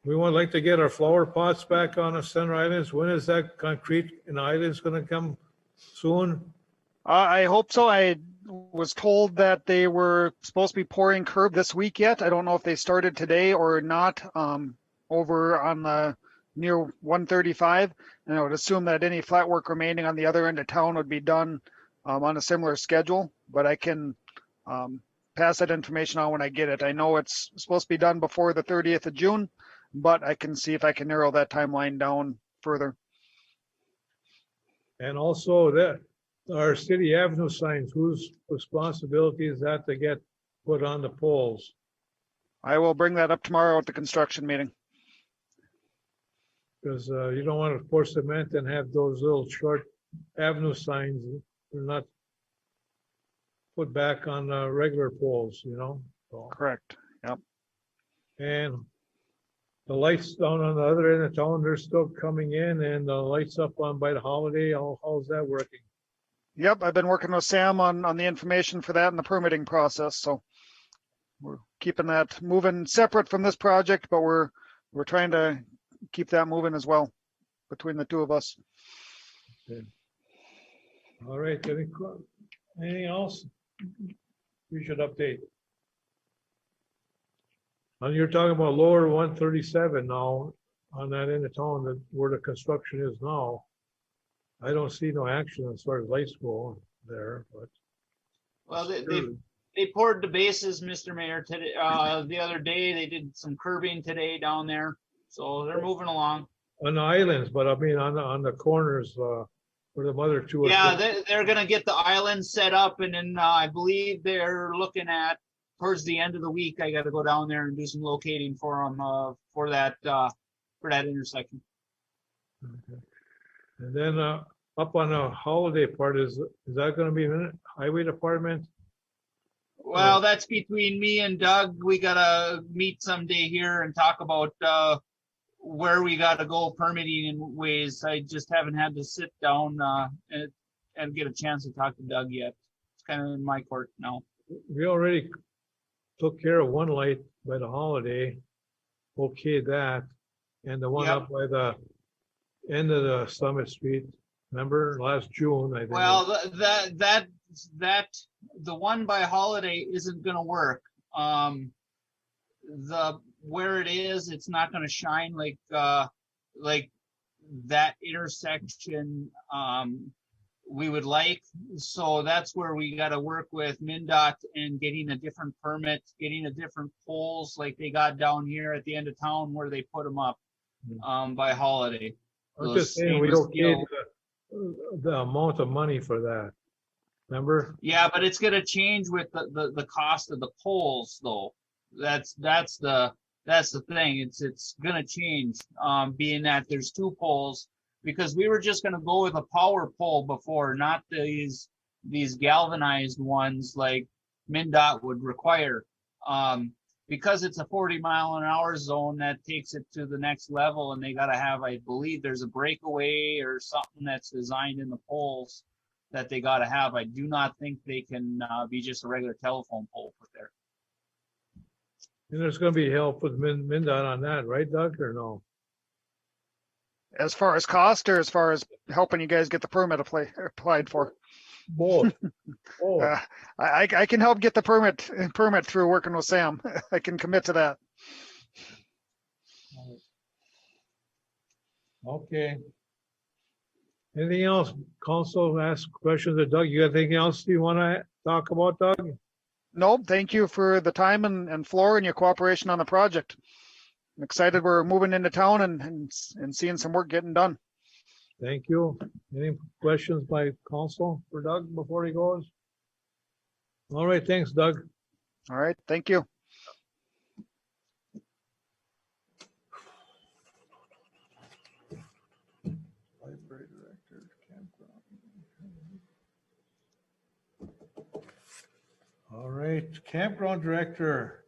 We would like to get our flower pots back on the center islands. When is that concrete in islands going to come soon? I hope so. I was told that they were supposed to be pouring curb this week yet. I don't know if they started today or not, over on the near 135. And I would assume that any flat work remaining on the other end of town would be done on a similar schedule, but I can pass that information on when I get it. I know it's supposed to be done before the 30th of June, but I can see if I can narrow that timeline down further. And also that our city avenue signs, whose responsibility is that to get put on the poles? I will bring that up tomorrow at the construction meeting. Because you don't want to pour cement and have those little short avenue signs. They're not put back on regular poles, you know? So. Correct. Yep. And the lights down on the other end of town, they're still coming in, and the lights up on by the Holiday, how's that working? Yep, I've been working with Sam on the information for that and the permitting process. So we're keeping that moving separate from this project, but we're trying to keep that moving as well between the two of us. Okay. All right, anything else we should update? You're talking about lower 137 now on that end of town that where the construction is now. I don't see no action as far as lights go there, but. Well, they poured the bases, Mr. Mayor, today, the other day. They did some curbing today down there. So they're moving along. On the islands, but I mean on the corners, for the mother two. Yeah, they're gonna get the island set up, and then I believe they're looking at towards the end of the week. I got to go down there and do some locating for them for that intersection. Okay. And then up on the holiday part, is that going to be in highway department? Well, that's between me and Doug. We gotta meet someday here and talk about where we gotta go permitting in ways. I just haven't had to sit down and get a chance to talk to Doug yet. It's kind of in my court now. We already took care of one light by the holiday. Okay, that, and the one up by the end of the Summit Street. Remember last June, I think. Well, that the one by Holiday isn't gonna work. Where it is, it's not gonna shine like that intersection we would like. So that's where we gotta work with MnDOT and getting a different permit, getting a different poles like they got down here at the end of town where they put them up by Holiday. I'm just saying we okayed the amount of money for that. Remember? Yeah, but it's gonna change with the cost of the poles though. That's the thing. It's gonna change, being that there's two poles, because we were just gonna go with a power pole before, not these galvanized ones like MnDOT would require. Because it's a 40-mile-an-hour zone, that takes it to the next level, and they gotta have, I believe there's a breakaway or something that's designed in the poles that they gotta have. I do not think they can be just a regular telephone pole put there. And there's going to be help with MnDOT on that, right, Doug, or no? As far as cost, or as far as helping you guys get the permit applied for? Both. I can help get the permit through working with Sam. I can commit to that. Okay. Anything else? Council ask questions of Doug. You got anything else you want to talk about, Doug? No, thank you for the time and floor and your cooperation on the project. I'm excited we're moving into town and seeing some work getting done. Thank you. Any questions by council for Doug before he goes? All right, thanks, Doug. All right, thank you. Library director, campground. All right, campground director,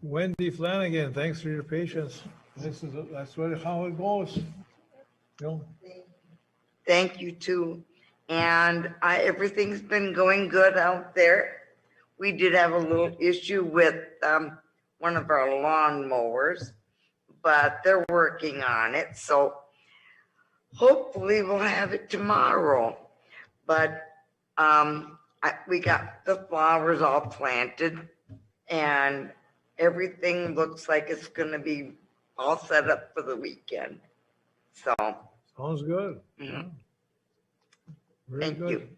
Wendy Flanagan, thanks for your patience. That's really how it goes. Thank you too. And everything's been going good out there. We did have a little issue with one of our lawn mowers, but they're working on it. So hopefully we'll have it tomorrow. But we got the flowers all planted and everything looks like it's going to be all set up for the weekend. So sounds good. Mm-hmm. Very Thank good.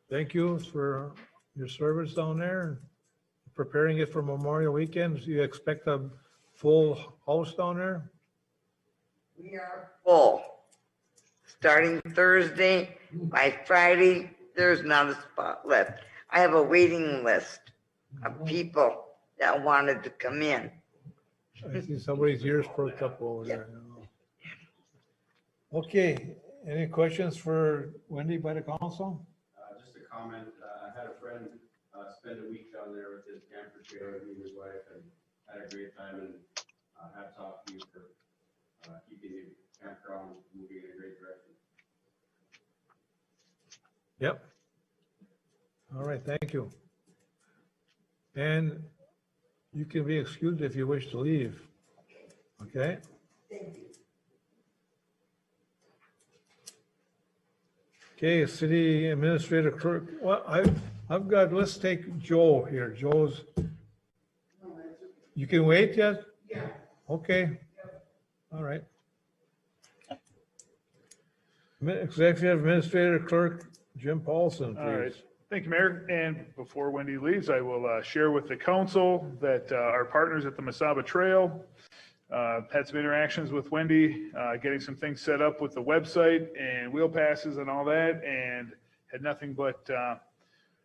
Thank you for your service down there. Preparing it for Memorial Weekend. You expect a full house down there? We are full. Starting Thursday, by Friday, there's not a spot left. I have a waiting list of people that wanted to come in. I see somebody's ears perked up over there. Okay, any questions for Wendy by the council? Just a comment, I had a friend spend a week down there with his camper trailer, he and his wife, and had a great time, and hats off to you for keeping the campground moving in a great direction. Yep. All right, thank you. And you can be excused if you wish to leave. Okay? Thank you. Okay, city administrator clerk. Well, I've got, let's take Joe here. Joe's. You can wait yet? Yeah. Okay. All right. Executive Administrator Clerk Jim Paulson, please. All right. Thank you, Mayor. And before Wendy leaves, I will share with the council that our partners at the Mesaba Trail Had some interactions with Wendy, getting some things set up with the website and wheel passes and all that, and had nothing but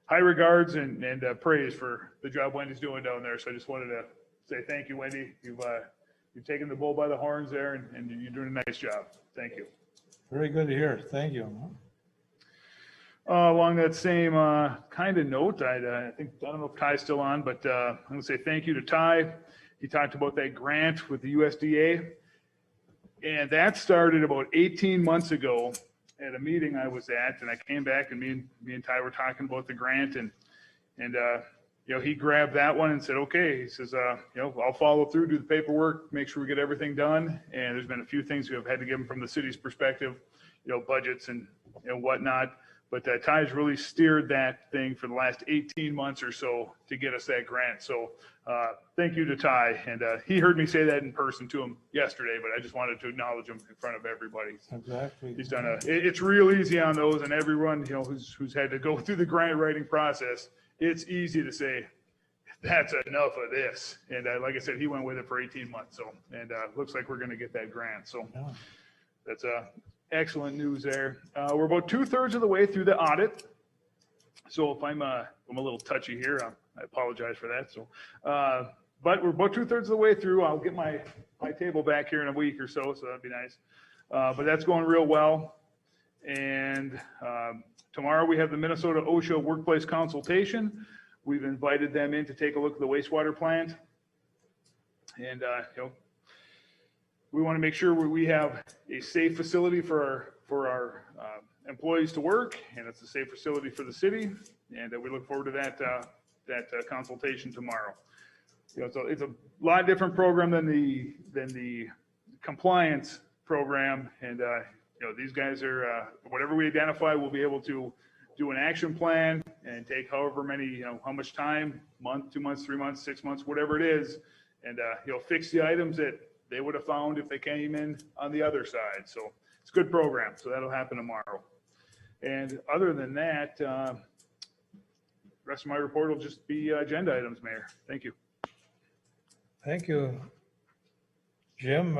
high regards and praise for the job Wendy's doing down there. So I just wanted to say thank you, Wendy. You've taken the bull by the horns there, and you're doing a nice job. Thank you. Very good to hear. Thank you. Along that same kind of note, I don't know if Ty's still on, but I'm going to say thank you to Ty. He talked about that grant with the USDA, and that started about 18 months ago at a meeting I was at, and I came back and me and Ty were talking about the grant, and you know, he grabbed that one and said, okay, he says, you know, I'll follow through, do the paperwork, make sure we get everything done. And there's been a few things we have had to give him from the city's perspective, you know, budgets and whatnot. But Ty's really steered that thing for the last 18 months or so to get us that grant. So thank you to Ty. And he heard me say that in person to him yesterday, but I just wanted to acknowledge him in front of everybody. Exactly. He's done it's real easy on those, and everyone, you know, who's had to go through the grant writing process, it's easy to say, that's enough of this. And like I said, he went with it for 18 months. So, and looks like we're going to get that grant. So that's excellent news there. We're about 2/3 of the way through the audit. So if I'm a little touchy here, I apologize for that. So, but we're about 2/3 of the way through. I'll get my table back here in a week or so. So that'd be nice. But that's going real well. And tomorrow we have the Minnesota Osha workplace consultation. We've invited them in to take a look at the wastewater plant. And, you know, we want to make sure we have a safe facility for our employees to work, and it's a safe facility for the city. And we look forward to that consultation tomorrow. You know, so it's a lot different program than the compliance program. And, you know, these guys are, whatever we identify, we'll be able to do an action plan and take however many, you know, how much time, month, 2 months, 3 months, 6 months, whatever it is, and, you know, fix the items that they would have found if they came in on the other side. So it's a good program. So that'll happen tomorrow. And other than that, the rest of my report will just be agenda items, Mayor. Thank you. Thank you, Jim.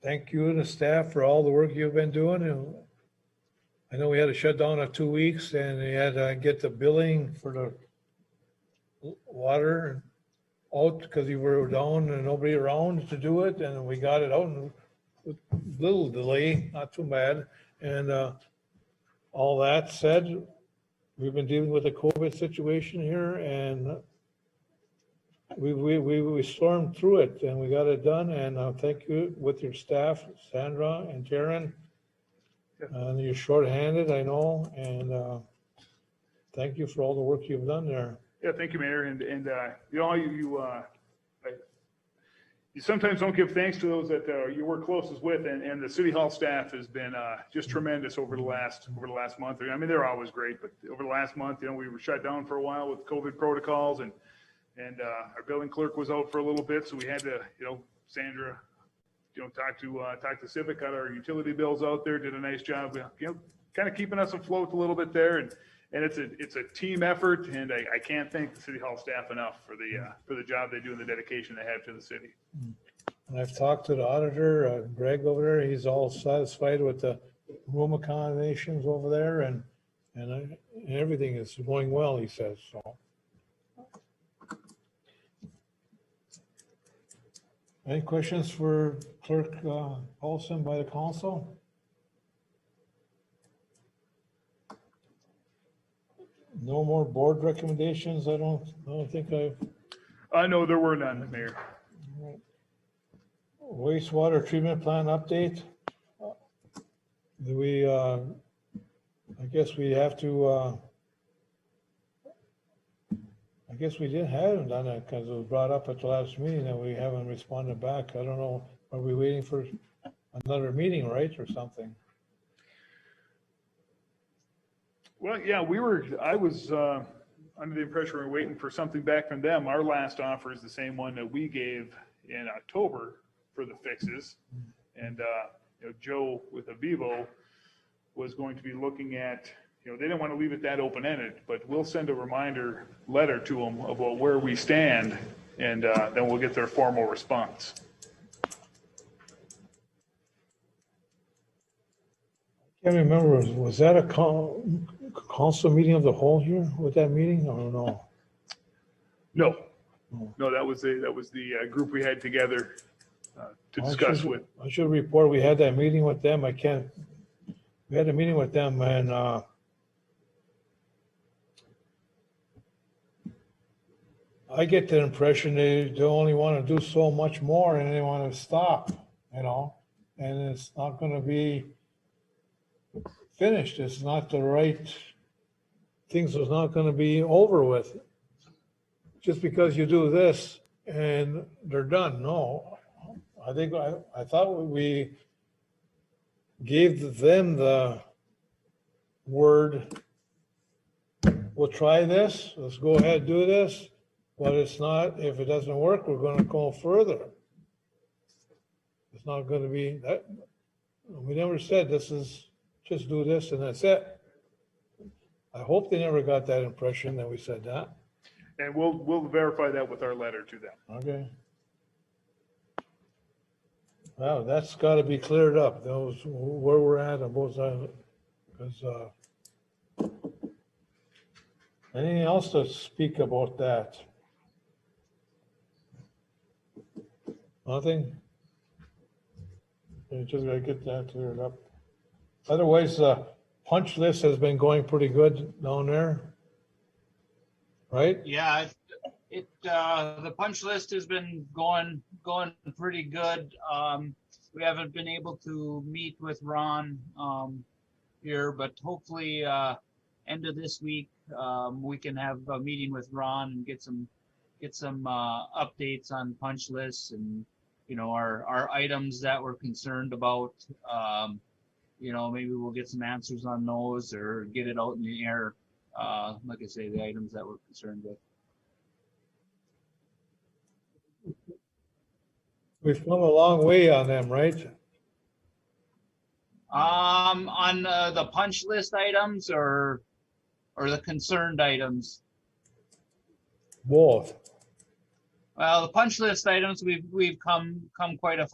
Thank you and the staff for all the work you've been doing. And I know we had to shut down for 2 weeks, and we had to get the billing for the water out because you were down and nobody around to do it, and we got it out with little delay, not too bad. And all that said, we've been dealing with the COVID situation here, and we stormed through it, and we got it done. And thank you with your staff, Sandra and Taryn. And you're shorthanded, I know, and thank you for all the work you've done there. Yeah, thank you, Mayor. And you know, you sometimes don't give thanks to those that you work closest with, and the City Hall staff has been just tremendous over the last month. I mean, they're always great, but over the last month, you know, we were shut down for a while with COVID protocols, and our billing clerk was out for a little bit, so we had to, you know, Sandra, you know, talk to Civic, got our utility bills out there, did a nice job, you know, kind of keeping us afloat a little bit there, and it's a team effort, and I can't thank the City Hall staff enough for the job they do and the dedication they have to the city. And I've talked to the auditor, Greg over there. He's all satisfied with the room accommodations over there, and everything is going well, he says. So, any questions for Clerk Paulson by the council? No more board recommendations. I don't think I've. No, there were none, Mayor. Wastewater treatment plant update. Do we, I guess we have to, I guess we haven't done that because it was brought up at the last meeting and we haven't responded back. I don't know. Are we waiting for another meeting, right, or something? Well, yeah, I was under the impression we were waiting for something back from them. Our last offer is the same one that we gave in October for the fixes. And, you know, Joe with Avivo was going to be looking at, you know, they didn't want to leave it that open-ended, but we'll send a reminder letter to them about where we stand, and then we'll get their formal response. Can't remember, was that a council meeting of the whole here with that meeting? I don't know. No, that was the group we had together to discuss with. I should report, we had that meeting with them. We had a meeting with them and, I get the impression they only want to do so much more and they want to stop, you know? And it's not going to be finished. It's not the right, things is not going to be over with. Just because you do this and they're done. No, I thought we gave them the word, we'll try this, let's go ahead, do this. But it's not, if it doesn't work, we're going to go further. It's not going to be that. We never said this is just do this and that's it. I hope they never got that impression that we said that. And we'll verify that with our letter to them. Okay. Well, that's got to be cleared up. Those where we're at on both sides, because anything else to speak about that? Nothing? You just gotta get that cleared up. Otherwise, punch list has been going pretty good down there. Right? Yeah, the punch list has been going pretty good. We haven't been able to meet with Ron here, but hopefully end of this week we can have a meeting with Ron and get some updates on punch lists and our items that we're concerned about. Maybe we'll get some answers on those or get it out in the air. Like I say, the items that we're concerned with. We've come a long way on them, right? On the punch list items or the concerned items? Both. Well, the punch list items we've come quite a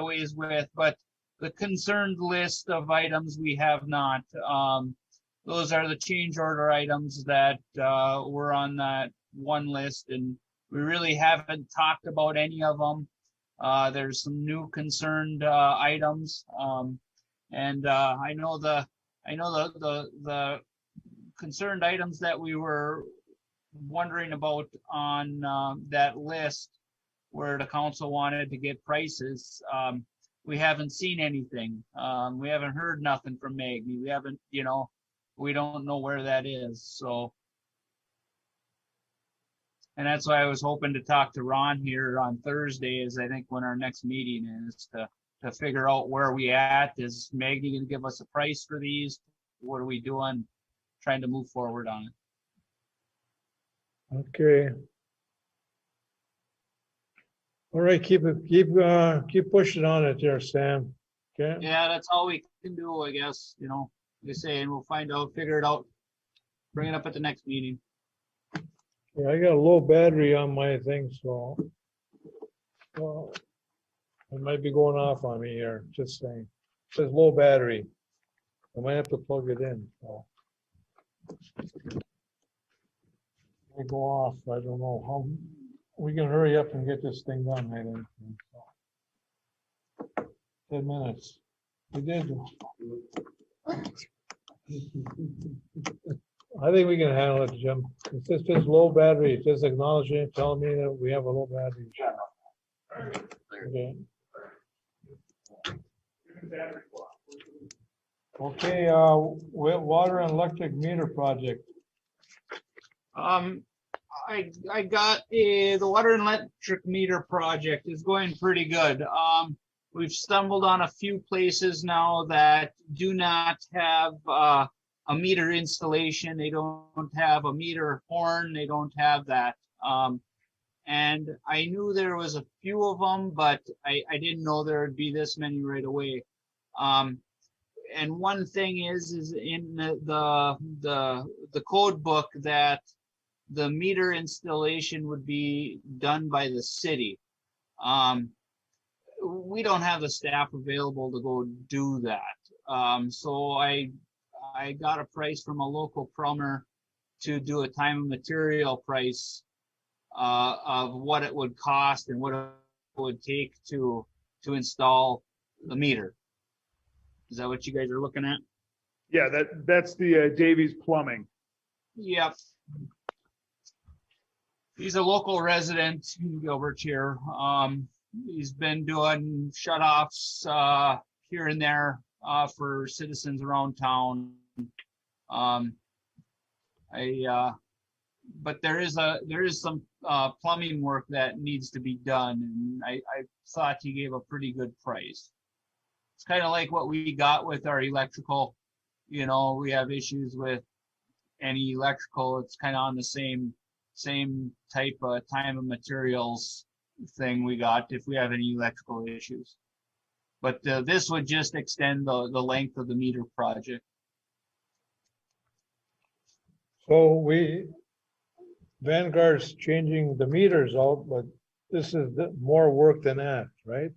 ways with, but the concerned list of items we have not. Those are the change order items that were on that one list, and we really haven't talked about any of them. There's some new concerned items, and I know the concerned items that we were wondering about on that list where the council wanted to get prices. We haven't seen anything. We haven't heard nothing from Maggie. We haven't, we don't know where that is. So, and that's why I was hoping to talk to Ron here on Thursday, is I think when our next meeting is, to figure out where we at. Is Maggie gonna give us a price for these? What are we doing? Trying to move forward on it. Okay. All right, keep pushing on it there, Sam. Okay. Yeah, that's all we can do, I guess, they say, and we'll find out, figure it out, bring it up at the next meeting. Yeah, I got a low battery on my thing, so well, it might be going off on me here, just saying. It says low battery. I might have to plug it in, so. May go off, I don't know how, we can hurry up and get this thing done, I think. So. 10 minutes. We did. I think we can handle it, Jim. It's just low battery. It's just acknowledging it, telling me that we have a low battery. Okay. Okay, water and electric meter project. I got the water and electric meter project is going pretty good. We've stumbled on a few places now that do not have a meter installation. They don't have a meter horn. They don't have that. And I knew there was a few of them, but I didn't know there would be this many right away. And one thing is in the code book that the meter installation would be done by the city. We don't have the staff available to go do that. So I got a price from a local plumber to do a time and material price of what it would cost and what it would take to install the meter. Is that what you guys are looking at? Yeah, that's the Davies Plumbing. Yep. He's a local resident, Gilbert here. He's been doing shut-offs here and there for citizens around town. But there is some plumbing work that needs to be done, and I thought he gave a pretty good price. It's kind of like what we got with our electrical. You know, we have issues with any electrical. It's kind of on the same type of time and materials thing we got if we have any electrical issues. But this would just extend the length of the meter project. So Vanguard's changing the meters out, but this is more work than that, right?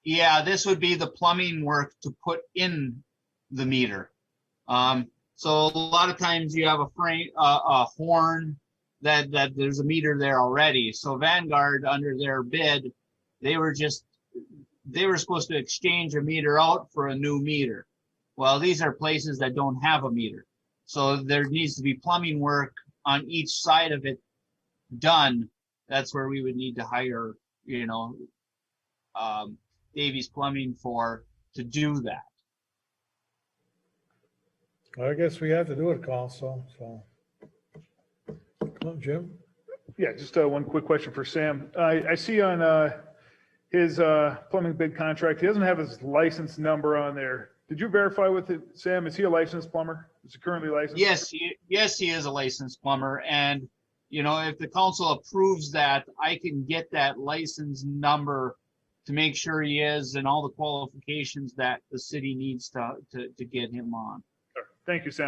Yeah, this would be the plumbing work to put in the meter. So a lot of times you have a horn that there's a meter there already. So Vanguard, under their bid, they were supposed to exchange a meter out for a new meter. Well, these are places that don't have a meter. So there needs to be plumbing work on each side of it done. That's where we would need to hire, Davies Plumbing to do that. I guess we have to do it, Council, so. Come on, Jim. Yeah, just one quick question for Sam. I see on his plumbing bid contract, he doesn't have his license number on there. Did you verify with it, Sam? Is he a licensed plumber? Is he currently licensed? Yes, he is a licensed plumber. And, if the council approves that, I can get that license number to make sure he is and all the qualifications that the city needs to get him on. Thank you, Sam.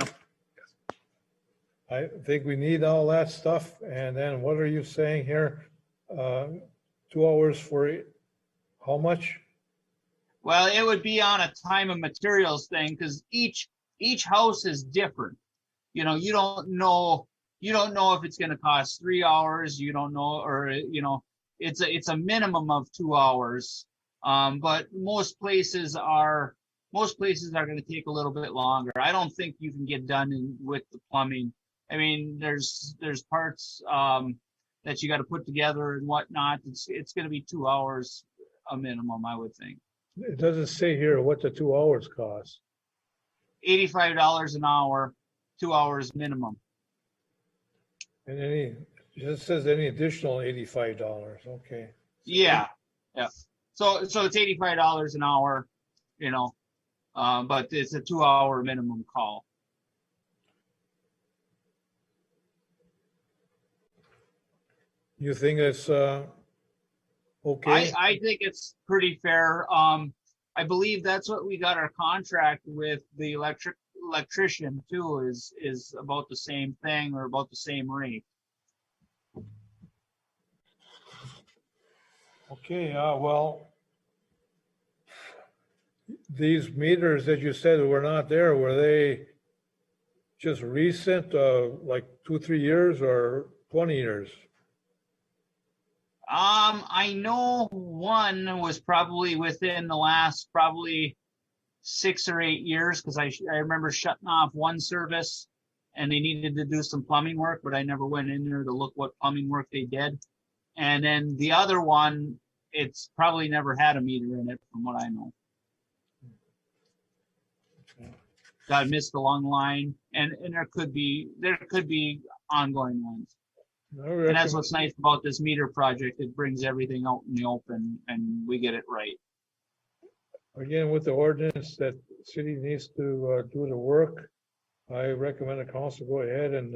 I think we need all that stuff. And then what are you saying here? 2 hours for how much? Well, it would be on a time and materials thing because each house is different. You don't know if it's going to cost 3 hours. You don't know, or it's a minimum of 2 hours. But most places are going to take a little bit longer. I don't think you can get done with the plumbing. I mean, there's parts that you got to put together and whatnot. It's going to be 2 hours a minimum, I would think. It doesn't say here what the 2 hours cost. $85 an hour, 2 hours minimum. And it just says any additional $85. Okay. Yeah. So it's $85 an hour, but it's a 2 hour minimum call. You think it's okay? I think it's pretty fair. I believe that's what we got our contract with the electrician too, is about the same thing or about the same rate. Okay, well, these meters that you said were not there, were they just recent, like 2-3 years or 20 years? I know one was probably within the last 6 or 8 years because I remember shutting off one service and they needed to do some plumbing work, but I never went in there to look what plumbing work they did. And then the other one, it's probably never had a meter in it from what I know. Got missed along the line, and there could be ongoing ones. And that's what's nice about this meter project. It brings everything out in the open and we get it right. Again, with the ordinance that city needs to do the work, I recommend the council go ahead and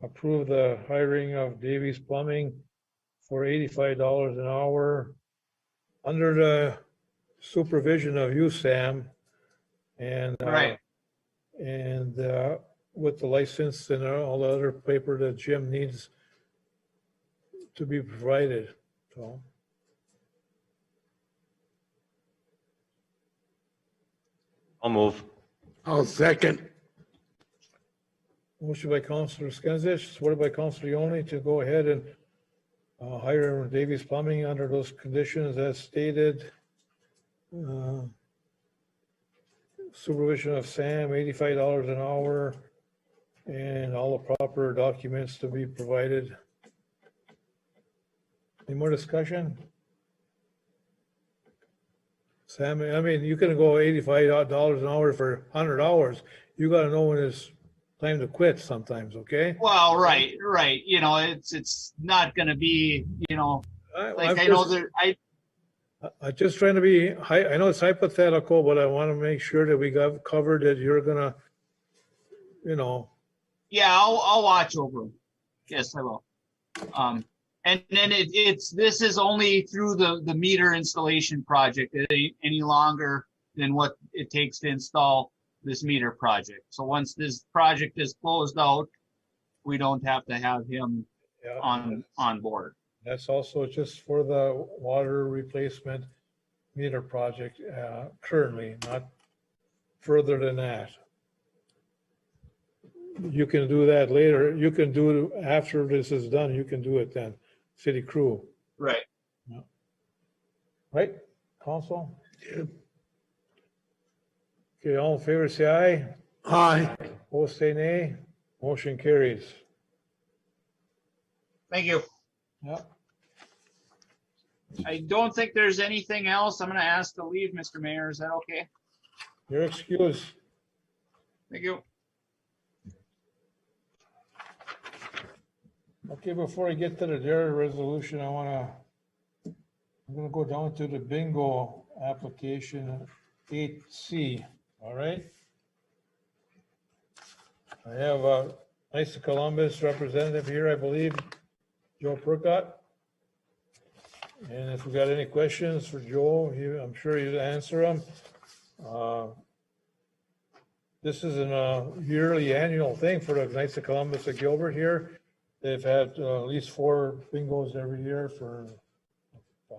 approve the hiring of Davies Plumbing for $85 an hour under the supervision of you, Sam. And right. And with the license and all the other paper that Jim needs to be provided. So. I'll move. I'll second. Motion by Counselor Skinsich, supported by Counselor Ione to go ahead and hire Davies Plumbing under those conditions as stated. Supervision of Sam, $85 an hour, and all the proper documents to be provided. Any more discussion? Sam, I mean, you can go $85 an hour for 100 hours. You gotta know when it's time to quit sometimes, okay? Well, right. You know, it's not gonna be, you know, like I know that I'm just trying to be, I know it's hypothetical, but I want to make sure that we got covered that you're gonna, you know. yeah, I'll watch over them. Yes, I will. And then this is only through the meter installation project. It ain't any longer than what it takes to install this meter project. So once this project is closed out, we don't have to have him on board. That's also just for the water replacement meter project currently, not further than that. You can do that later. You can do it after this is done. You can do it then, city crew. Right. Yeah. Right, council? Yeah. Okay, all in favor, say aye. Aye. Opposed, say nay. Motion carries. Thank you. Yeah. I don't think there's anything else. I'm gonna ask to leave, Mr. Mayor. Is that okay? Your excuse. Thank you. Okay, before I get to the dairy resolution, I'm gonna go down to the bingo application 8C, all right? I have a Knights of Columbus representative here, I believe, Joe Percott. And if we got any questions for Joe, I'm sure he'd answer them. This is a yearly annual thing for the Knights of Columbus of Gilbert here. They've had at least 4 bingos every year for,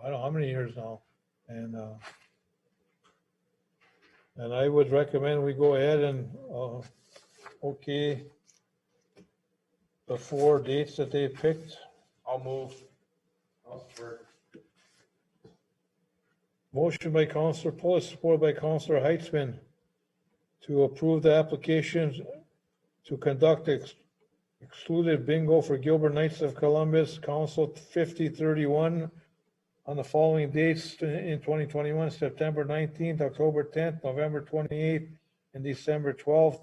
I don't know how many years now. And I would recommend we go ahead and okay the 4 dates that they picked. I'll move. I'll support. Motion by Counselor Pulis, supported by Counselor Heitzman to approve the application to conduct excluded bingo for Gilbert Knights of Columbus Council 5031 on the following dates in 2021, September 19th, October 10th, November 28th, and December 12th,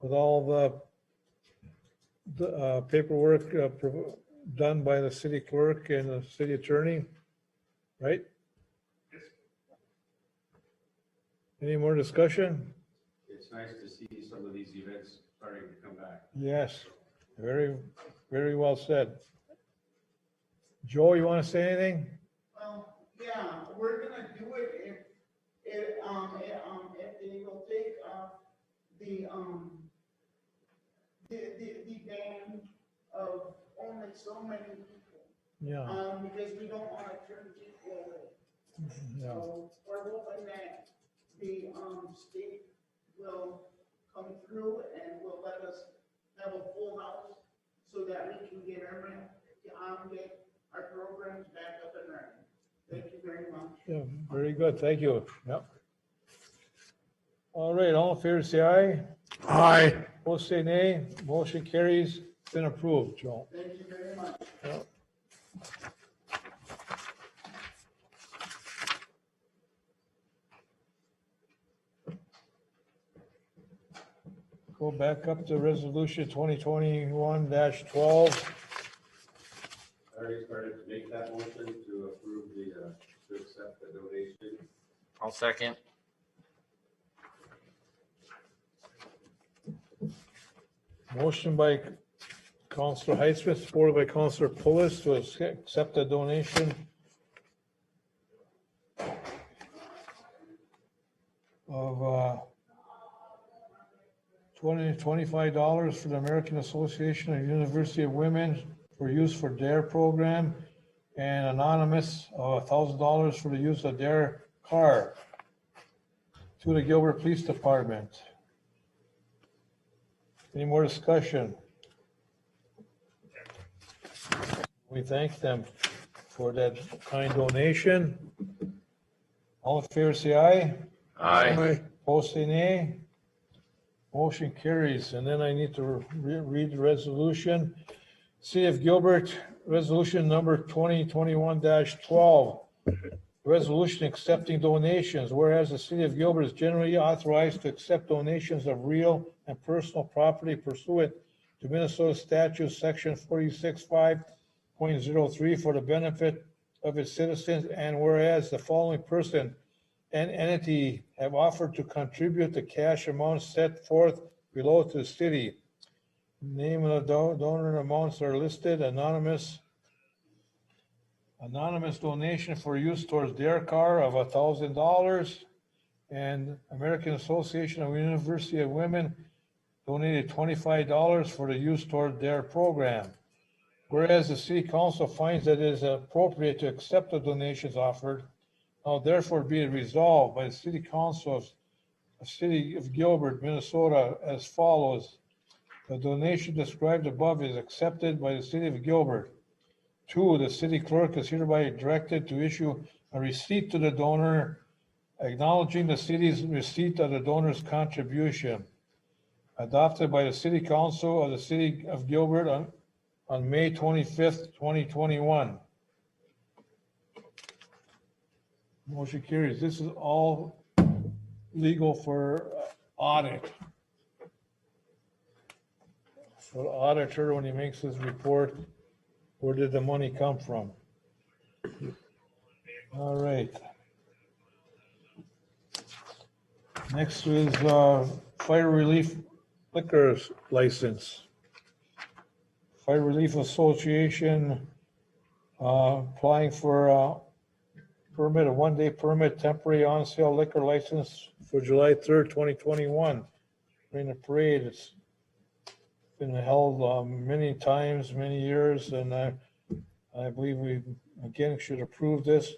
with all the paperwork done by the city clerk and the city attorney, right? Any more discussion? It's nice to see some of these events starting to come back. Yes, very, very well said. Joe, you want to say anything? Well, yeah, we're gonna do it if they will take the ban of only so many people. Yeah. Because we don't want to turn people away. Yeah. So we're hoping that the state will come through and will let us have a full house so that we can get our programs back up and running. Thank you very much. Yeah, very good. Thank you. Yep. All right, all in favor, say aye. Aye. Opposed, say nay. Motion carries. Been approved, Joe. Thank you very much. Yep. Go back up to resolution 2021-12. I already started to make that motion to approve to accept the donation. I'll second. Motion by Counselor Heitzman, supported by Counselor Pulis to accept the donation of $25 for the American Association of University of Women for use for DARE program, and anonymous $1,000 for the use of DARE car. to the Gilbert Police Department. Any more discussion? We thank them for that kind donation. All in favor, say aye. Aye. Opposed, say nay. Motion carries. And then I need to read the resolution. City of Gilbert, resolution number 2021-12. Resolution accepting donations, whereas the City of Gilbert is generally authorized to accept donations of real and personal property pursuant to Minnesota Statute Section 46.5.03 for the benefit of its citizens, and whereas the following person and entity have offered to contribute the cash amounts set forth below to the city. Name of the donor amounts are listed. Anonymous donation for use towards their car of $1,000, and American Association of University of Women donated $25 for the use toward their program. Whereas the City Council finds that it is appropriate to accept the donations offered, now therefore be it resolved by the City Council of the City of Gilbert, Minnesota, as follows. The donation described above is accepted by the City of Gilbert. 2, the city clerk is hereby directed to issue a receipt to the donor acknowledging the city's receipt of the donor's contribution, adopted by the City Council of the City of Gilbert on May 25th, 2021. Motion carries. This is all legal for audit. For the auditor, when he makes his report, where did the money come from? All right. Next is fire relief liquors license. Fire Relief Association applying for a permit, a one-day permit, temporary on-sale liquor license for July 3rd, 2021. During the parade, it's been held many times, many years, and I believe we again should approve this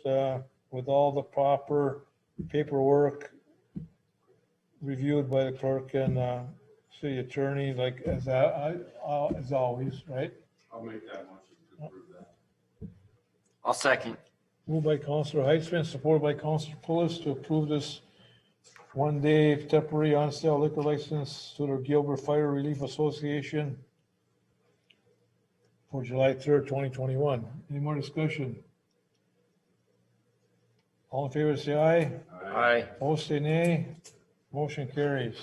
with all the proper paperwork reviewed by the clerk and city attorney, like as always, right? I'll make that motion to approve that. I'll second. Moved by Councilor Heitzman, supported by Councilor Pulis to approve this one-day temporary on-sale liquor license to the Gilbert Fire Relief Association for July 3rd, 2021. Any more discussion? All in favor, say aye. Aye. Opposed, say nay. Motion carries.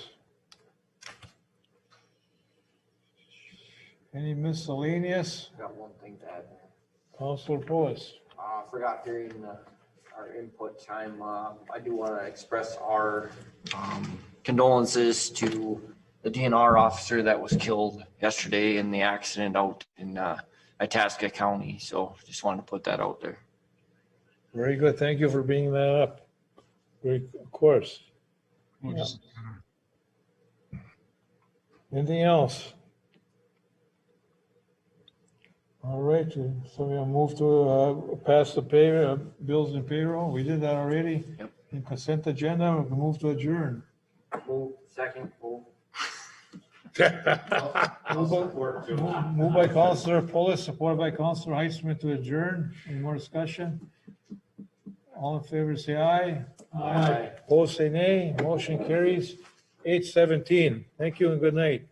Any miscellaneous? Got one thing to add. Councilor Pulis. Forgot during our input time, I do want to express our condolences to the DNR officer that was killed yesterday in the accident out in Itasca County. So just wanted to put that out there. Very good. Thank you for bringing that up. Of course. We'll Yeah. just- Anything else? All right, so we'll move to pass the bills and payroll. We did that already. Yep. In consent agenda, we can move to adjourn. Second. Moved by Councilor Pulis, supported by Councilor Heitzman to adjourn. Any more discussion? All in favor, say aye. Aye. Opposed, say nay. Motion carries. 8:17. Thank you and good night.